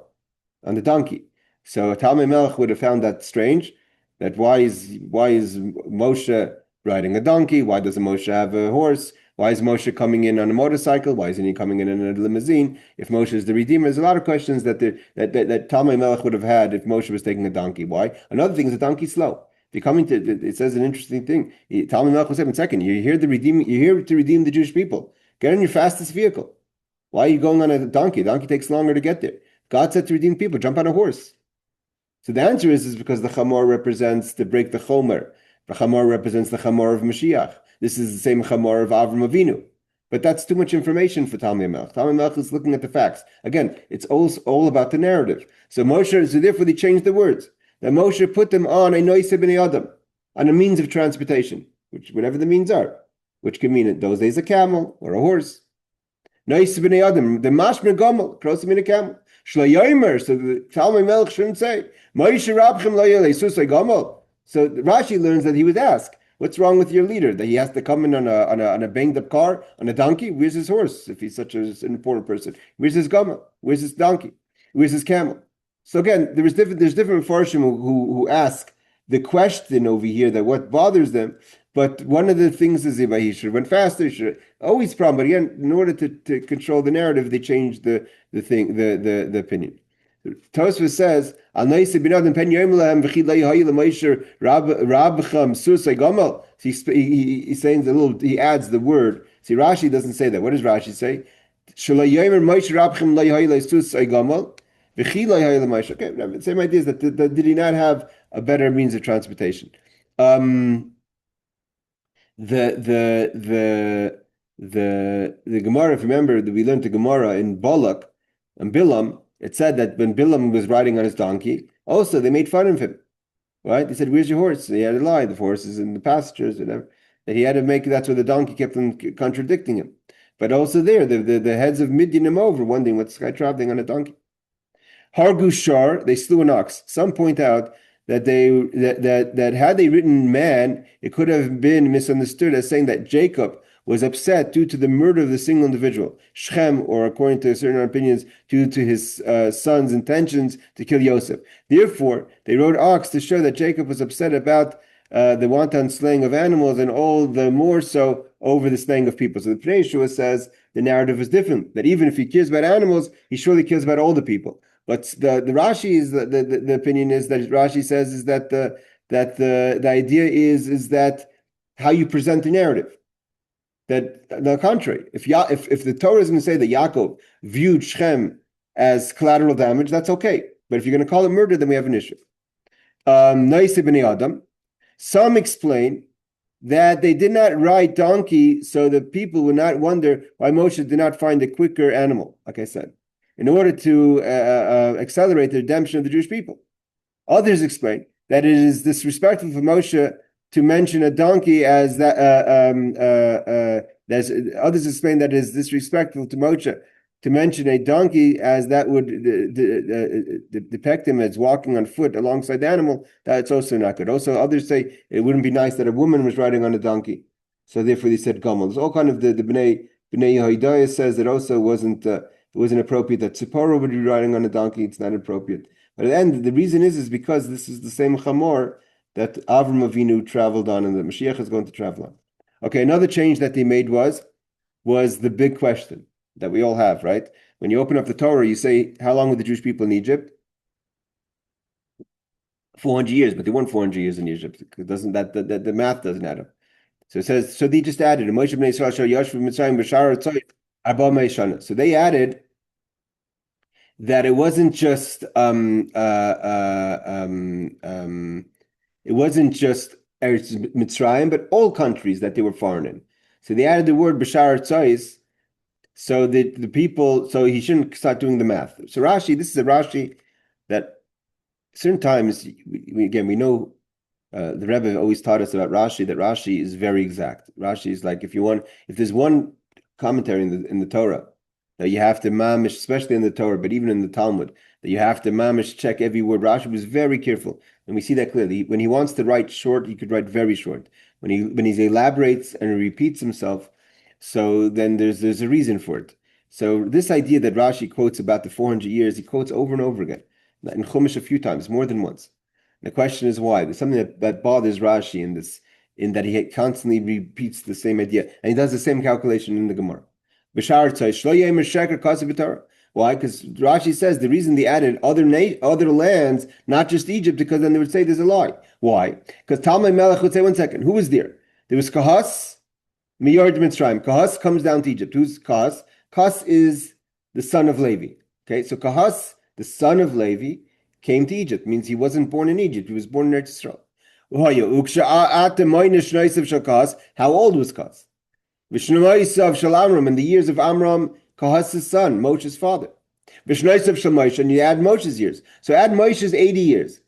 on the donkey. So Talmai HaMelech would have found that strange. That why is Moshe riding a donkey? Why doesn't Moshe have a horse? Why is Moshe coming in on a motorcycle? Why isn't he coming in a limousine? If Moshe is the Redeemer, there's a lot of questions that Talmai HaMelech would have had if Moshe was taking a donkey. Why? Another thing is the donkey's slow. If you're coming to, it says an interesting thing. Talmai HaMelech was saying, second, you're here to redeem the Jewish people. Get on your fastest vehicle. Why are you going on a donkey? The donkey takes longer to get there. God said to redeem people, jump on a horse. So the answer is because the chamor represents to break the chomer. The chamor represents the chamor of Mashiach. This is the same chamor of Avram Avinu. But that's too much information for Talmai HaMelech. Talmai HaMelech is looking at the facts. Again, it's all about the narrative. So therefore they changed the words. That Moshe put them on a noise b'nei adam, on a means of transportation, which whatever the means are, which can mean in those days a camel or a horse. Noise b'nei adam, the mashmer gomel, crossing in a camel. Shlo yomer, so the Talmai HaMelech shouldn't say Moshe rabchem lo yelei susay gomel. So Rashi learns that he would ask, what's wrong with your leader? That he has to come in on a banged up car, on a donkey? Where's his horse, if he's such an important person? Where's his gomel? Where's his donkey? Where's his camel? So again, there's different Mepharshim who ask the question over here that what bothers them. But one of the things is he should have went faster. Should always problem. But again, in order to control the narrative, they changed the opinion. Tosfos says, he's saying he adds the word. See, Rashi doesn't say that. What does Rashi say? Okay, same idea is that did he not have a better means of transportation? The Gemara, if you remember, we learned the Gemara in Balak and Bilam. It said that when Bilam was riding on his donkey, also they made fun of him. Right? They said, "Where's your horse?" He had to lie. The horse is in the pastures, whatever. That he had to make. That's where the donkey kept on contradicting him. But also there, the heads of Midian him over, wondering what's this guy traveling on a donkey. Hargu Shar, they slew an ox. Some point out that that had they written man, it could have been misunderstood as saying that Jacob was upset due to the murder of the single individual, Shechem, or according to certain opinions, due to his son's intentions to kill Yosef. Therefore, they wrote ox to show that Jacob was upset about the wanton slaying of animals, and all the more so over the slaying of people. So the Pnei Yeshua says the narrative is different, that even if he cares about animals, he surely cares about all the people. But the Rashi is the opinion is that Rashi says is that the idea is that how you present the narrative. That the contrary, if the Torah is going to say that Yaakov viewed Shechem as collateral damage, that's okay. But if you're going to call it murder, then we have an issue. Noise b'nei adam. Some explain that they did not ride donkey so that people would not wonder why Moshe did not find a quicker animal. Like I said, in order to accelerate the redemption of the Jewish people. Others explain that it is disrespectful for Moshe to mention a donkey as that. Others explain that it is disrespectful to Moshe to mention a donkey, as that would depict him as walking on foot alongside the animal. That's also not good. Also, others say it wouldn't be nice that a woman was riding on a donkey. So therefore, they said Gomel. There's all kind of the Bnei Yehoidah says that also it wasn't appropriate that Tzipora would be riding on a donkey. It's not appropriate. But at the end, the reason is because this is the same chamor that Avram Avinu traveled on and that Mashiach is going to travel on. Okay, another change that they made was the big question that we all have, right? When you open up the Torah, you say, how long were the Jewish people in Egypt? 400 years, but they weren't 400 years in Egypt. It doesn't that the math doesn't add up. So it says, so they just added so they added that it wasn't just it wasn't just Eretz Mitzrayim, but all countries that they were foreign in. So they added the word Bashar Tzais, so that the people, so he shouldn't start doing the math. So Rashi, this is a Rashi that certain times, we know the Rebbe always taught us about Rashi, that Rashi is very exact. Rashi is like, if there's one commentary in the Torah that you have to mamish, especially in the Torah, but even in the Talmud, that you have to mamish check every word. Rashi was very careful, and we see that clearly. When he wants to write short, he could write very short. When he elaborates and repeats himself, so then there's a reason for it. So this idea that Rashi quotes about the 400 years, he quotes over and over again in Chumash a few times, more than once. And the question is why. There's something that bothers Rashi in that he constantly repeats the same idea, and he does the same calculation in the Gemara. Why? Because Rashi says the reason they added other lands, not just Egypt, because then they would say there's a lie. Why? Because Talmai HaMelech would say, 1 second, who was there? There was Kahas, Miyard Mitzrayim. Kahas comes down to Egypt. Who's Kahas? Kahas is the son of Levi. Okay, so Kahas, the son of Levi, came to Egypt. It means he wasn't born in Egypt. He was born in Eretz Yisrael. How old was Kahas? In the years of Amram, Kahas' son, Moshe's father. And you add Moshe's years. So add Moshe's 80 years.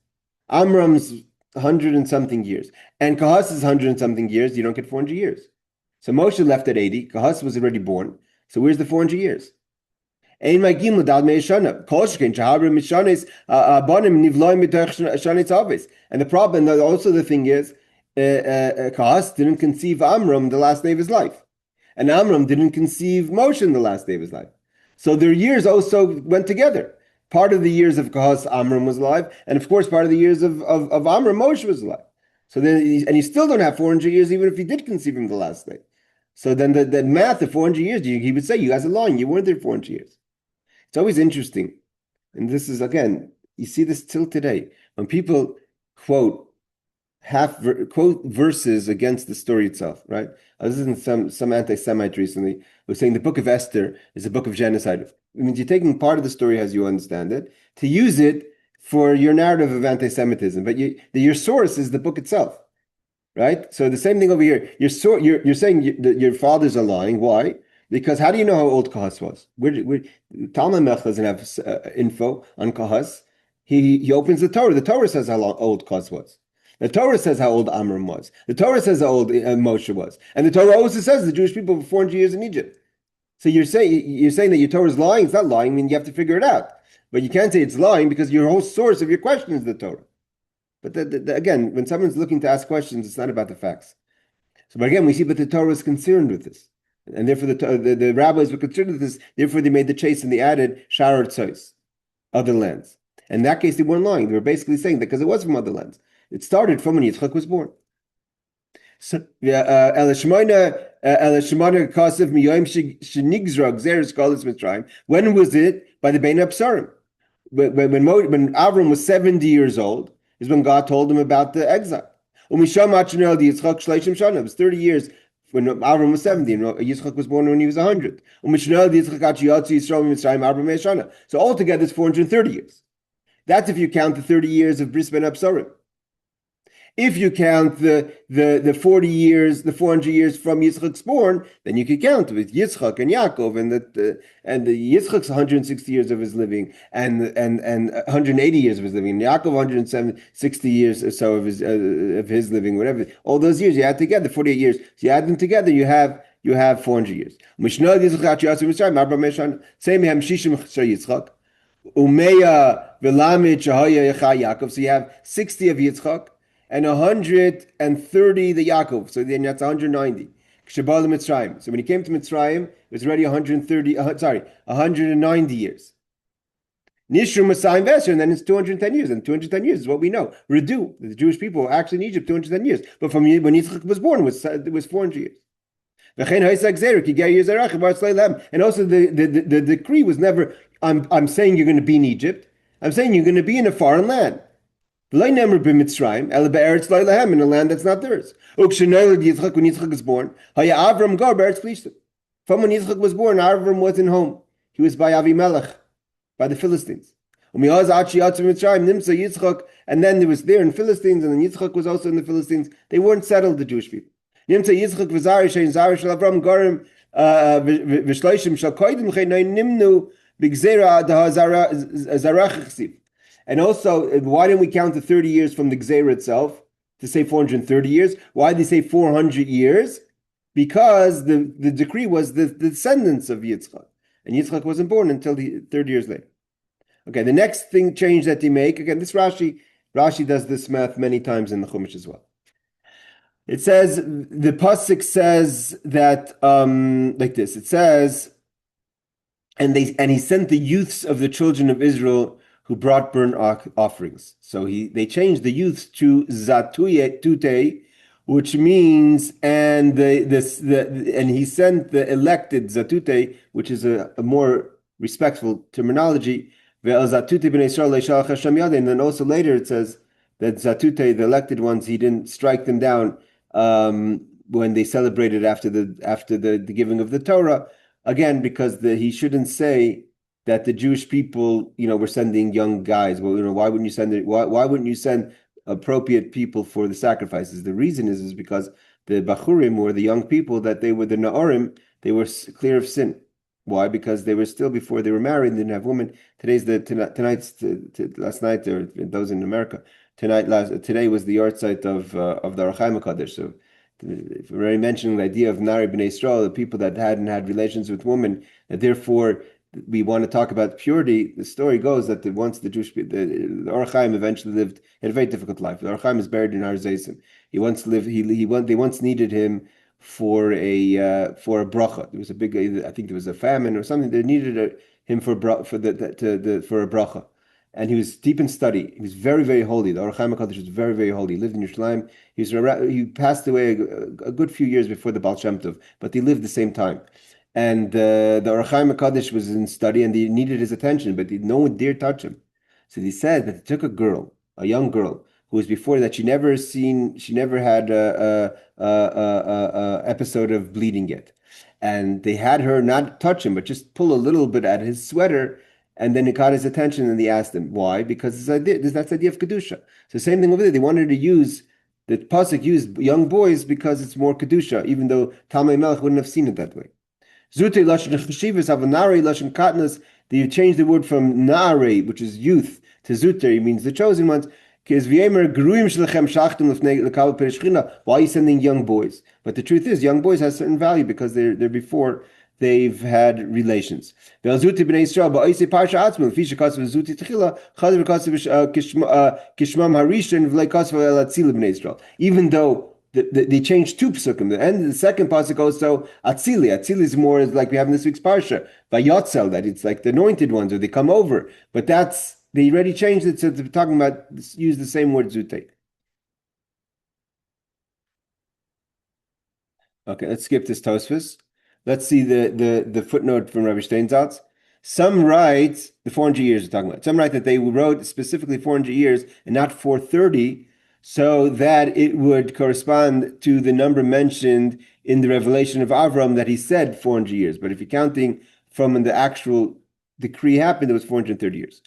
Amram's 100 and something years. And Kahas' 100 and something years, you don't get 400 years. So Moshe left at 80. Kahas was already born. So where's the 400 years? And the problem, also the thing is, Kahas didn't conceive Amram the last day of his life. And Amram didn't conceive Moshe in the last day of his life. So their years also went together. Part of the years of Kahas, Amram was alive. And of course, part of the years of Amram, Moshe was alive. So then, and you still don't have 400 years, even if you did conceive him the last day. So then the math of 400 years, he would say, you guys are lying. You weren't there 400 years. It's always interesting. And this is, again, you see this till today. When people quote verses against the story itself, right? I was listening to some anti-Semite recently who was saying the book of Esther is a book of genocide. It means you're taking part of the story as you understand it to use it for your narrative of anti-Semitism, but your source is the book itself, right? So the same thing over here. You're saying that your fathers are lying. Why? Because how do you know how old Kahas was? Talmai HaMelech doesn't have info on Kahas. He opens the Torah. The Torah says how old Kahas was. The Torah says how old Amram was. The Torah says how old Moshe was. And the Torah also says the Jewish people were 400 years in Egypt. So you're saying that your Torah is lying. It's not lying. I mean, you have to figure it out. But you can't say it's lying because your whole source of your question is the Torah. But again, when someone's looking to ask questions, it's not about the facts. So, but again, we see that the Torah is concerned with this. And therefore the rabbis were concerned with this. Therefore, they made the chase and they added Sha'ar Tzos, other lands. In that case, they weren't lying. They were basically saying that because it was from other lands. It started from when Yitzchak was born. So, when was it? By the Bein Absarim. When Avram was 70 years old, is when God told him about the exile. It was 30 years when Avram was 70, and Yitzchak was born when he was 100. So altogether, it's 430 years. That's if you count the 30 years of Bris Ben Absarim. If you count the 40 years, the 400 years from Yitzchak's born, then you could count with Yitzchak and Yaakov and the Yitzchak's 160 years of his living and 180 years of his living, and Yaakov 160 years or so of his living, whatever. All those years you add together, 48 years. So you add them together, you have 400 years. So you have 60 of Yitzchak and 130 the Yaakov. So then that's 190. So when he came to Mitzrayim, it was already 190 years. Nishru Masayim Vesher, and then it's 210 years. And 210 years is what we know. Redu, the Jewish people were actually in Egypt 210 years. But from when Yitzchak was born, it was 400 years. And also the decree was never, I'm saying you're going to be in Egypt. I'm saying you're going to be in a foreign land. V'lo nemer b'Mitzrayim, ela be'eretz lo lahem, in a land that's not theirs. Ukshenolad Yitzchak, when Yitzchak was born, haya Avram gar be'eretz Plishtim. From when Yitzchak was born, Avram wasn't home. He was by Avimelech, by the Philistines. And then there was there in Philistines, and then Yitzchak was also in the Philistines. They weren't settled, the Jewish people. And also, why didn't we count the 30 years from the Gzeira itself to say 430 years? Why did they say 400 years? Because the decree was the descendants of Yitzchak. And Yitzchak wasn't born until 30 years later. Okay, the next change that they make, again, this Rashi does this math many times in the Chumash as well. It says, the Pasuk says that, like this, it says, and he sent the youths of the children of Israel who brought burnt offerings. So they changed the youths to Zatute, which means, and he sent the elected Zatute, which is a more respectful terminology. And then also later it says that Zatute, the elected ones, he didn't strike them down when they celebrated after the giving of the Torah. Again, because he shouldn't say that the Jewish people, were sending young guys. Well, why wouldn't you send it? Why wouldn't you send appropriate people for the sacrifices? The reason is because the Bachurim, or the young people, that they were the Na'orim, they were clear of sin. Why? Because they were still, before they were married, they didn't have women. Last night, or those in America, today was the yahrzeit of the Kohen Gadol. So, if we're already mentioning the idea of Nari B'nai Yisrael, the people that hadn't had relations with women, that therefore we want to talk about purity. The story goes that once the Jewish people, the Or Chaim eventually lived in a very difficult life. The Or Chaim is buried in Har Zaysim. They once needed him for a bracha. There was a big, I think there was a famine or something. They needed him for a bracha, and he was deep in study. He was very, very holy. The Or Chaim HaKadosh was very, very holy. He lived in Yerushalayim. He passed away a good few years before the Baal Shem Tov, but he lived the same time. And the Or Chaim HaKadosh was in study, and he needed his attention, but no one dared touch him. So he said that he took a young girl, who was before that she never had a episode of bleeding yet, and they had her not touch him, but just pull a little bit at his sweater, and then it caught his attention, and they asked him why, because that's the idea of kedusha. So same thing over there. They wanted to use the pasuk used young boys because it's more kedusha, even though Talmai HaMelech wouldn't have seen it that way. Zute lashon cheshivas have a nari lashon katnas. They changed the word from nari, which is youth, to zuter, means the chosen ones. Why are you sending young boys? But the truth is, young boys have certain value because they're before they've had relations. Even though they changed two psukim. The end of the second pasuk also Atzili. Atzili is more like we have in this week's parsha by Yotzel, that it's like the anointed ones, or they come over. But they already changed it, so they're talking about, use the same word zute. Okay, let's skip this Tosfos. Let's see the footnote from Rabbi Steinsaltz. Some write the 400 years we're talking about. Some write that they wrote specifically 400 years and not 430. So that it would correspond to the number mentioned in the revelation of Avram, that he said 400 years. But if you're counting from when the actual decree happened, it was 430 years.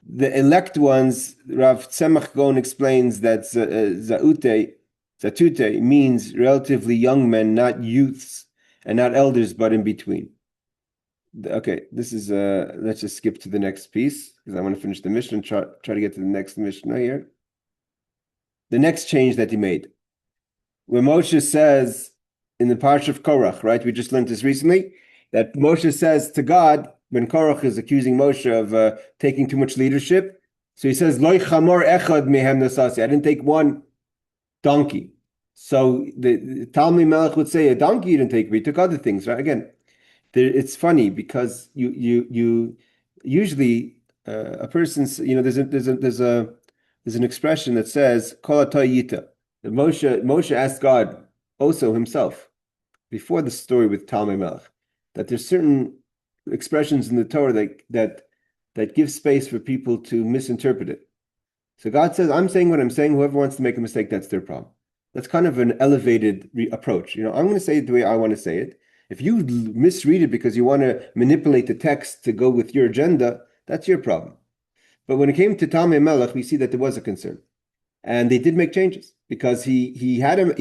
The elect ones, Rav Tzemach Gaon explains that Zatute means relatively young men, not youths, and not elders, but in between. Okay, this is, let's just skip to the next piece, because I want to finish the Mishnah and try to get to the next Mishnah here. The next change that he made, where Moshe says in the Parsha of Korach, right? We just learned this recently, that Moshe says to God, when Korach is accusing Moshe of taking too much leadership, so he says, "Loi chamor echad mehem nasasi." I didn't take one donkey. So the Talmai HaMelech would say, a donkey you didn't take, but you took other things, right? Again, it's funny because you usually a person's, there's an expression that says kol atayita. That Moshe asked God also himself before the story with Talmai HaMelech, that there's certain expressions in the Torah that give space for people to misinterpret it. So God says, I'm saying what I'm saying. Whoever wants to make a mistake, that's their problem. That's kind of an elevated approach. I'm going to say it the way I want to say it. If you misread it because you want to manipulate the text to go with your agenda, that's your problem. But when it came to Talmai HaMelech, we see that there was a concern. And they did make changes because he had an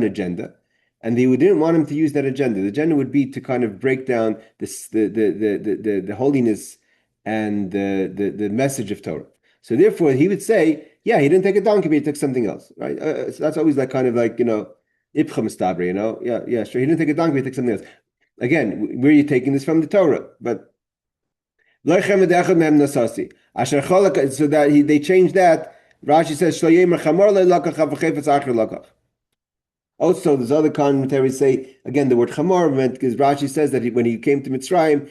agenda, and they didn't want him to use that agenda. The agenda would be to kind of break down the holiness and the message of Torah. So therefore, he would say, yeah, he didn't take a donkey, but he took something else, right? So that's always like kind of like ipcha mistabri, yeah, sure. He didn't take a donkey, but he took something else. Again, where are you taking this from? The Torah, but so that they changed that. Rashi says, also, there's other commentaries say, again, the word chamor meant, because Rashi says that when he came to Mitzrayim,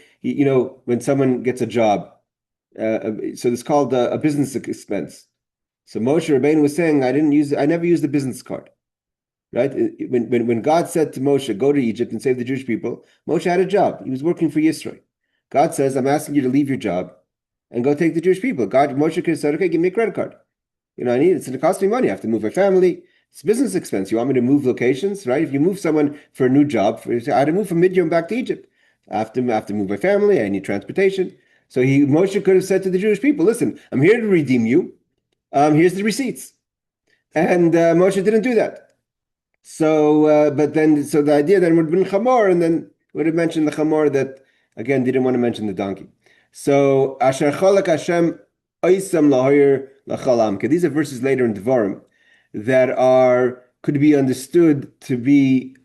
when someone gets a job, so it's called a business expense. So Moshe Rabbeinu was saying, I never used the business card. Right? When God said to Moshe, go to Egypt and save the Jewish people, Moshe had a job. He was working for Yisro. God says, I'm asking you to leave your job and go take the Jewish people. Moshe could have said, okay, give me a credit card. It's going to cost me money. I have to move my family. It's business expense. You want me to move locations, right? If you move someone for a new job, I had to move from Midian back to Egypt. I have to move my family. I need transportation. So Moshe could have said to the Jewish people, listen, I'm here to redeem you. Here's the receipts. And Moshe didn't do that. So the idea then would have been chamor, and then would have mentioned the chamor that, again, didn't want to mention the donkey. So, Asher cholak Hashem oisam lahoyer lachalam. These are verses later in Devarim that could be understood to be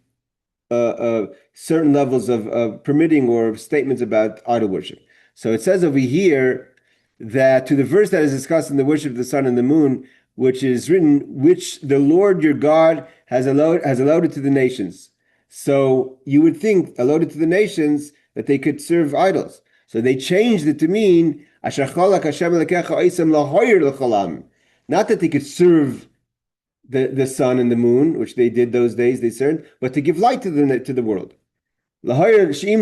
certain levels of permitting or statements about idol worship. So it says over here that to the verse that is discussed in the worship of the sun and the moon, which is written, which the Lord your God has allowed it to the nations. So you would think, allowed it to the nations, that they could serve idols. So they changed it to mean, not that they could serve the sun and the moon, which they did those days, they served, but to give light to the world. They would say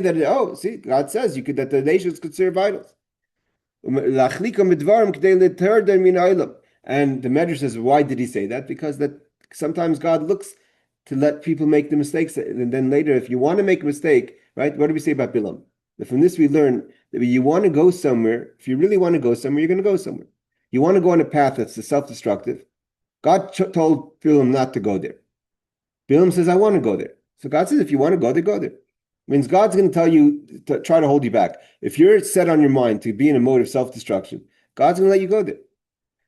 that, see, God says that the nations could serve idols. And the Medrash says, why did he say that? Because that sometimes God looks to let people make the mistakes, and then later, if you want to make a mistake, right? What do we say about Bilam? That from this we learn that you want to go somewhere. If you really want to go somewhere, you're going to go somewhere. You want to go on a path that's self-destructive. God told Bilam not to go there. Bilam says, I want to go there. So God says, if you want to go there, go there. Means God's going to tell you to try to hold you back. If you're set on your mind to be in a mode of self-destruction, God's going to let you go there.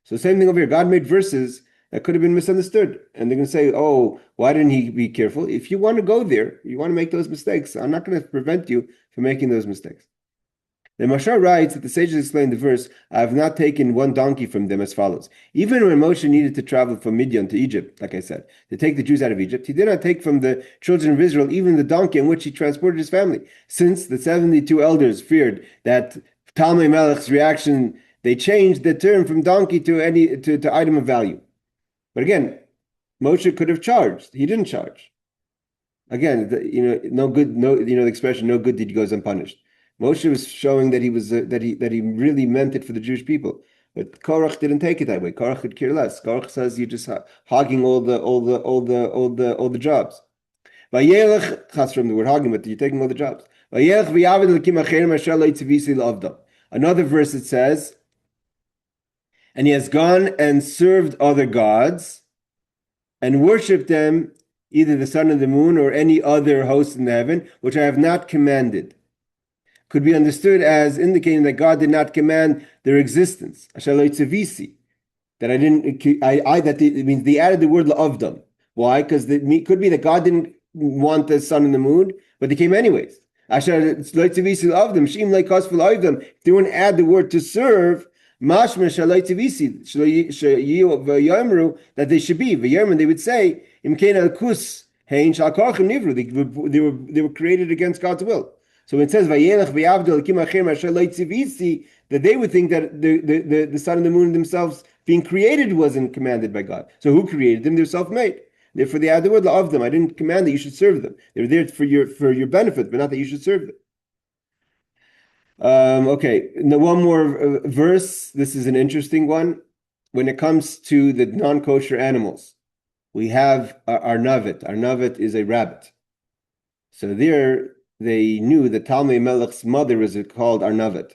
So same thing over here. God made verses that could have been misunderstood. And they're going to say, oh, why didn't he be careful? If you want to go there, you want to make those mistakes, I'm not going to prevent you from making those mistakes. The Mashal writes that the sages explained the verse, I have not taken one donkey from them as follows. Even when Moshe needed to travel from Midian to Egypt, like I said, to take the Jews out of Egypt, he did not take from the children of Israel even the donkey on which he transported his family, since the 72 elders feared that Talmai HaMelech's reaction, they changed the term from donkey to item of value. But again, Moshe could have charged. He didn't charge. Again, the expression, no good deed goes unpunished. Moshe was showing that he was that he really meant it for the Jewish people, but Korach didn't take it that way. Korach could care less. Korach says you're just hogging all the jobs. Vayelech, chas from the word hogging, but you're taking all the jobs. Another verse it says, and he has gone and served other gods and worshipped them, either the sun and the moon or any other host in the heaven, which I have not commanded. Could be understood as indicating that God did not command their existence. That it means they added the word la'avdam. Why? Because it could be that God didn't want the sun and the moon, but they came anyways. If they wouldn't add the word to serve, that they should be. They would say, they were created against God's will. So when it says that they would think that the sun and the moon themselves being created wasn't commanded by God. So who created them? They're self-made. Therefore, they add the word of them. I didn't command that you should serve them. They're there for your benefit, but not that you should serve them. Okay, now one more verse. This is an interesting one. When it comes to the non-kosher animals, we have our navet. Our navet is a rabbit. So there they knew that Talmai HaMelech's mother was called Arnavet.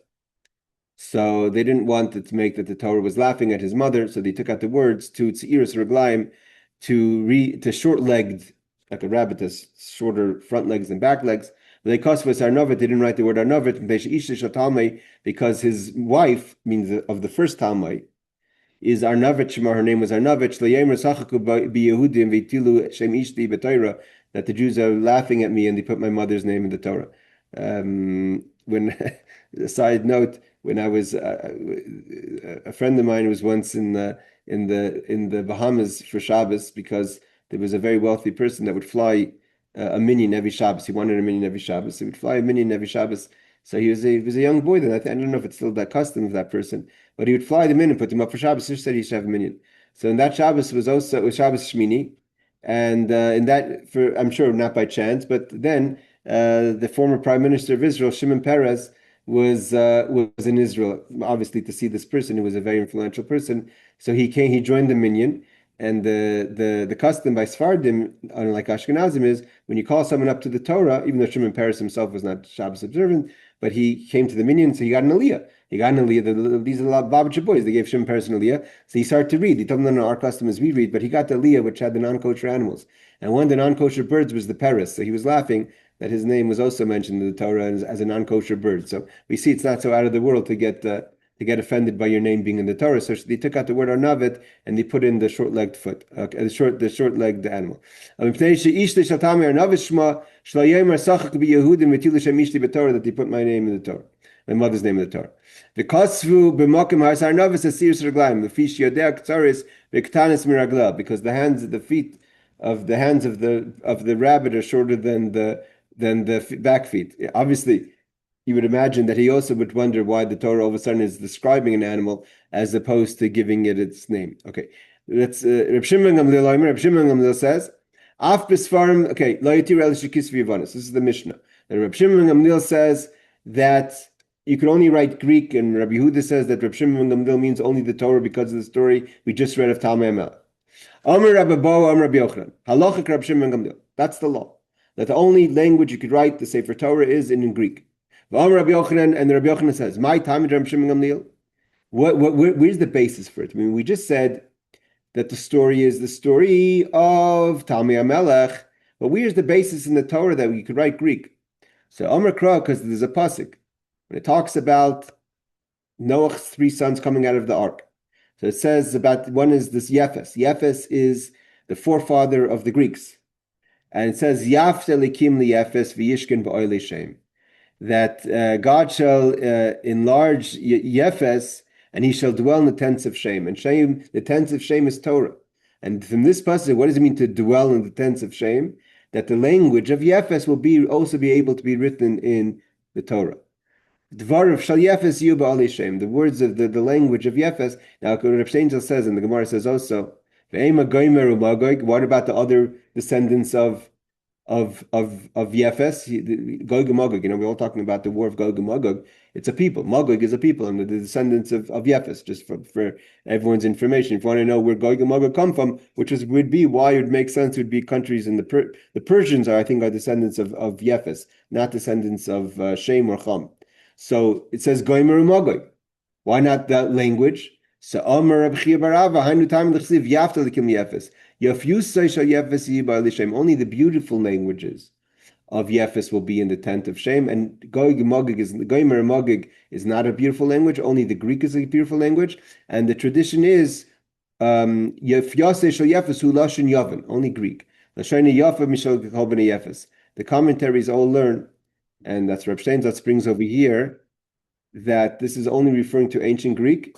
So they didn't want it to make that the Torah was laughing at his mother, so they took out the words to Tziras Reglaim to short-legged, like a rabbit has shorter front legs and back legs. They kosvas Arnavet, they didn't write the word Arnavet, because his wife, means of the first Talmai, is Arnavet Shema, her name was Arnavet, that the Jews are laughing at me and they put my mother's name in the Torah. When a side note, when I was a friend of mine was once in the Bahamas for Shabbos, because there was a very wealthy person that would fly a minion every Shabbos. He wanted a minion every Shabbos. He would fly a minion every Shabbos. So he was a young boy then. I don't know if it's still that custom of that person, but he would fly them in and put them up for Shabbos. He said he should have a minion. So in that Shabbos was Shabbos Shmini, and in that, for I'm sure not by chance, but then the former Prime Minister of Israel, Shimon Peres, was in Israel, obviously to see this person who was a very influential person. So he joined the minyan, and the custom by Sfardim, unlike Ashkenazim, is when you call someone up to the Torah, even though Shimon Peres himself was not Shabbos observant, but he came to the minyan, so he got an aliyah. These are a lot of Babich boys. They gave Shimon Peres an aliyah. So he started to read. He told them, no, our custom is we read, but he got the aliyah, which had the non-kosher animals. And one of the non-kosher birds was the Peres. So he was laughing that his name was also mentioned in the Torah as a non-kosher bird. So we see it's not so out of the world to get offended by your name being in the Torah. So they took out the word arnavet and they put in the short-legged foot, the short-legged animal. That they put my name in the Torah, my mother's name in the Torah. The because the feet of the rabbit are shorter than the back feet. Obviously, you would imagine that he also would wonder why the Torah all of a sudden is describing an animal as opposed to giving it its name. Okay, that's Reb Shimon Gamliel. Reb Shimon Gamliel says, "Af besfarim." Okay, lo yitir el shekis v'yivanis. This is the Mishnah. And Reb Shimon Gamliel says that you can only write Greek, and Rabbi Yehuda says that Reb Shimon Gamliel means only the Torah because of the story we just read of Talmai HaMelech. Amar Rabbi Bo, Amar Rabbi Yochanan. Halachic Reb Shimon Gamliel. That's the law. That the only language you could write the Sefer Torah is in Greek. Amar Rabbi Yochanan, and the Rabbi Yochanan says, "My time, Reb Shimon Gamliel." Where's the basis for it? I mean, we just said that the story is the story of Talmai HaMelech, but where's the basis in the Torah that we could write Greek? So Amar Kra, because there's a pasuk when it talks about Noach's 3 sons coming out of the ark. So it says about one is this Yefes. Yefes is the forefather of the Greeks. And it says, Yafte likim liyefes v'yishkin ba'oile shem. That God shall enlarge Yefes, and he shall dwell in the tents of Shem. And Shem, the tents of Shem is Torah. And from this passage, what does it mean to dwell in the tents of Shem? That the language of Yefes will also be able to be written in the Torah. Dvar of Shal Yefes Yu Ba'alei Shem. The words of the language of Yefes. Now, Reb Sheinzel says, and the Gemara says also, what about the other descendants of Yefes, Gog and Magog? You know, we're all talking about the war of Gog and Magog. It's a people. Magog is a people, and the descendants of Yefes. Just for everyone's information, if you want to know where Gog and Magog come from, would be why it would make sense, would be countries in the Persians are descendants of Yefes, not descendants of Shem or Cham. So it says Goimer and Magog. Why not that language? So Amar Reb Chia bar Ava, Hainu Tam L'Chsiv Yafta L'Kim Yefes. Yafyusay Shal Yefes Yiba L'Shem. Only the beautiful languages of Yefes will be in the tent of Shem. And Goimer and Magog is not a beautiful language. Only the Greek is a beautiful language. And the tradition is Yafyasay Shal Yefes Hu Lashon Yavan. Only Greek. Lashon Yafa Mishal Kol Bnei Yefes. The commentaries all learn, and that's Reb Steinzatz brings over here, that this is only referring to ancient Greek,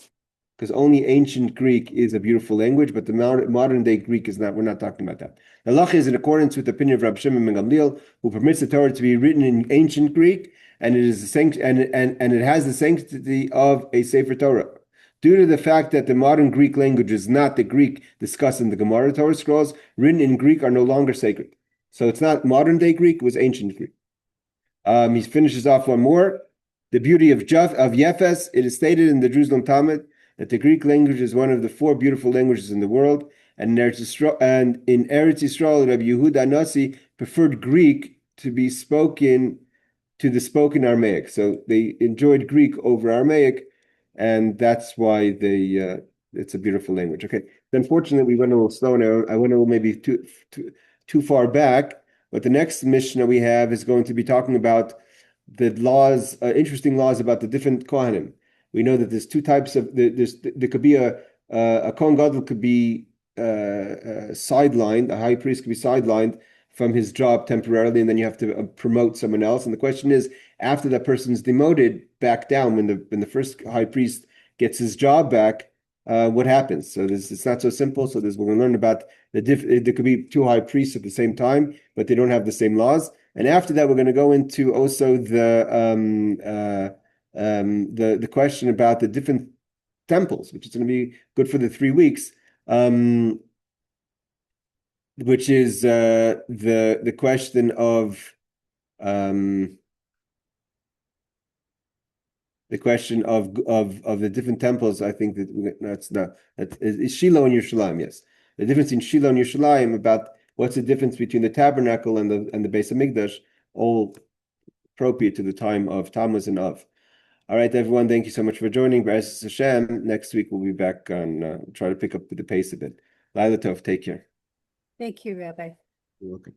because only ancient Greek is a beautiful language, but the modern day Greek is not. We're not talking about that. The halacha is in accordance with the opinion of Reb Shimon ben Gamliel, who permits the Torah to be written in ancient Greek, and it is and it has the sanctity of a Sefer Torah. Due to the fact that the modern Greek language is not the Greek discussed in the Gemara Torah scrolls, written in Greek are no longer sacred. So it's not modern day Greek; it was ancient Greek. He finishes off one more. the beauty of Yefes. It is stated in the Jerusalem Talmud that the Greek language is one of the 4 beautiful languages in the world. And in Eretz Yisrael, Rabbi Yehuda Nasi preferred Greek to the spoken Aramaic. So they enjoyed Greek over Aramaic, and that's why it's a beautiful language. Okay. Unfortunately, we went a little slow now. I went a little maybe too far back, but the next Mishnah we have is going to be talking about the laws, interesting laws about the different Kohanim. We know that there's 2 types of there could be a Kohen Gadol could be sidelined, a high priest could be sidelined from his job temporarily, and then you have to promote someone else. And the question is, after that person's demoted back down, when the first high priest gets his job back, what happens? So it's not so simple. So we're going to learn about there could be 2 high priests at the same time, but they don't have the same laws. And after that, we're going to go into also the question about the different temples, which is going to be good for the 3 weeks. Which is the question of the different temples. I think that is Shiloh and Yerushalayim. Yes, the difference in Shiloh and Yerushalayim about what's the difference between the tabernacle and the Beis Hamikdash, all appropriate to the time of Tammuz and Av. All right, everyone, thank you so much for joining. B'ezras Hashem. Next week we'll be back on try to pick up the pace a bit. Laila Tov, take care. Thank you, Rabbi. You're welcome.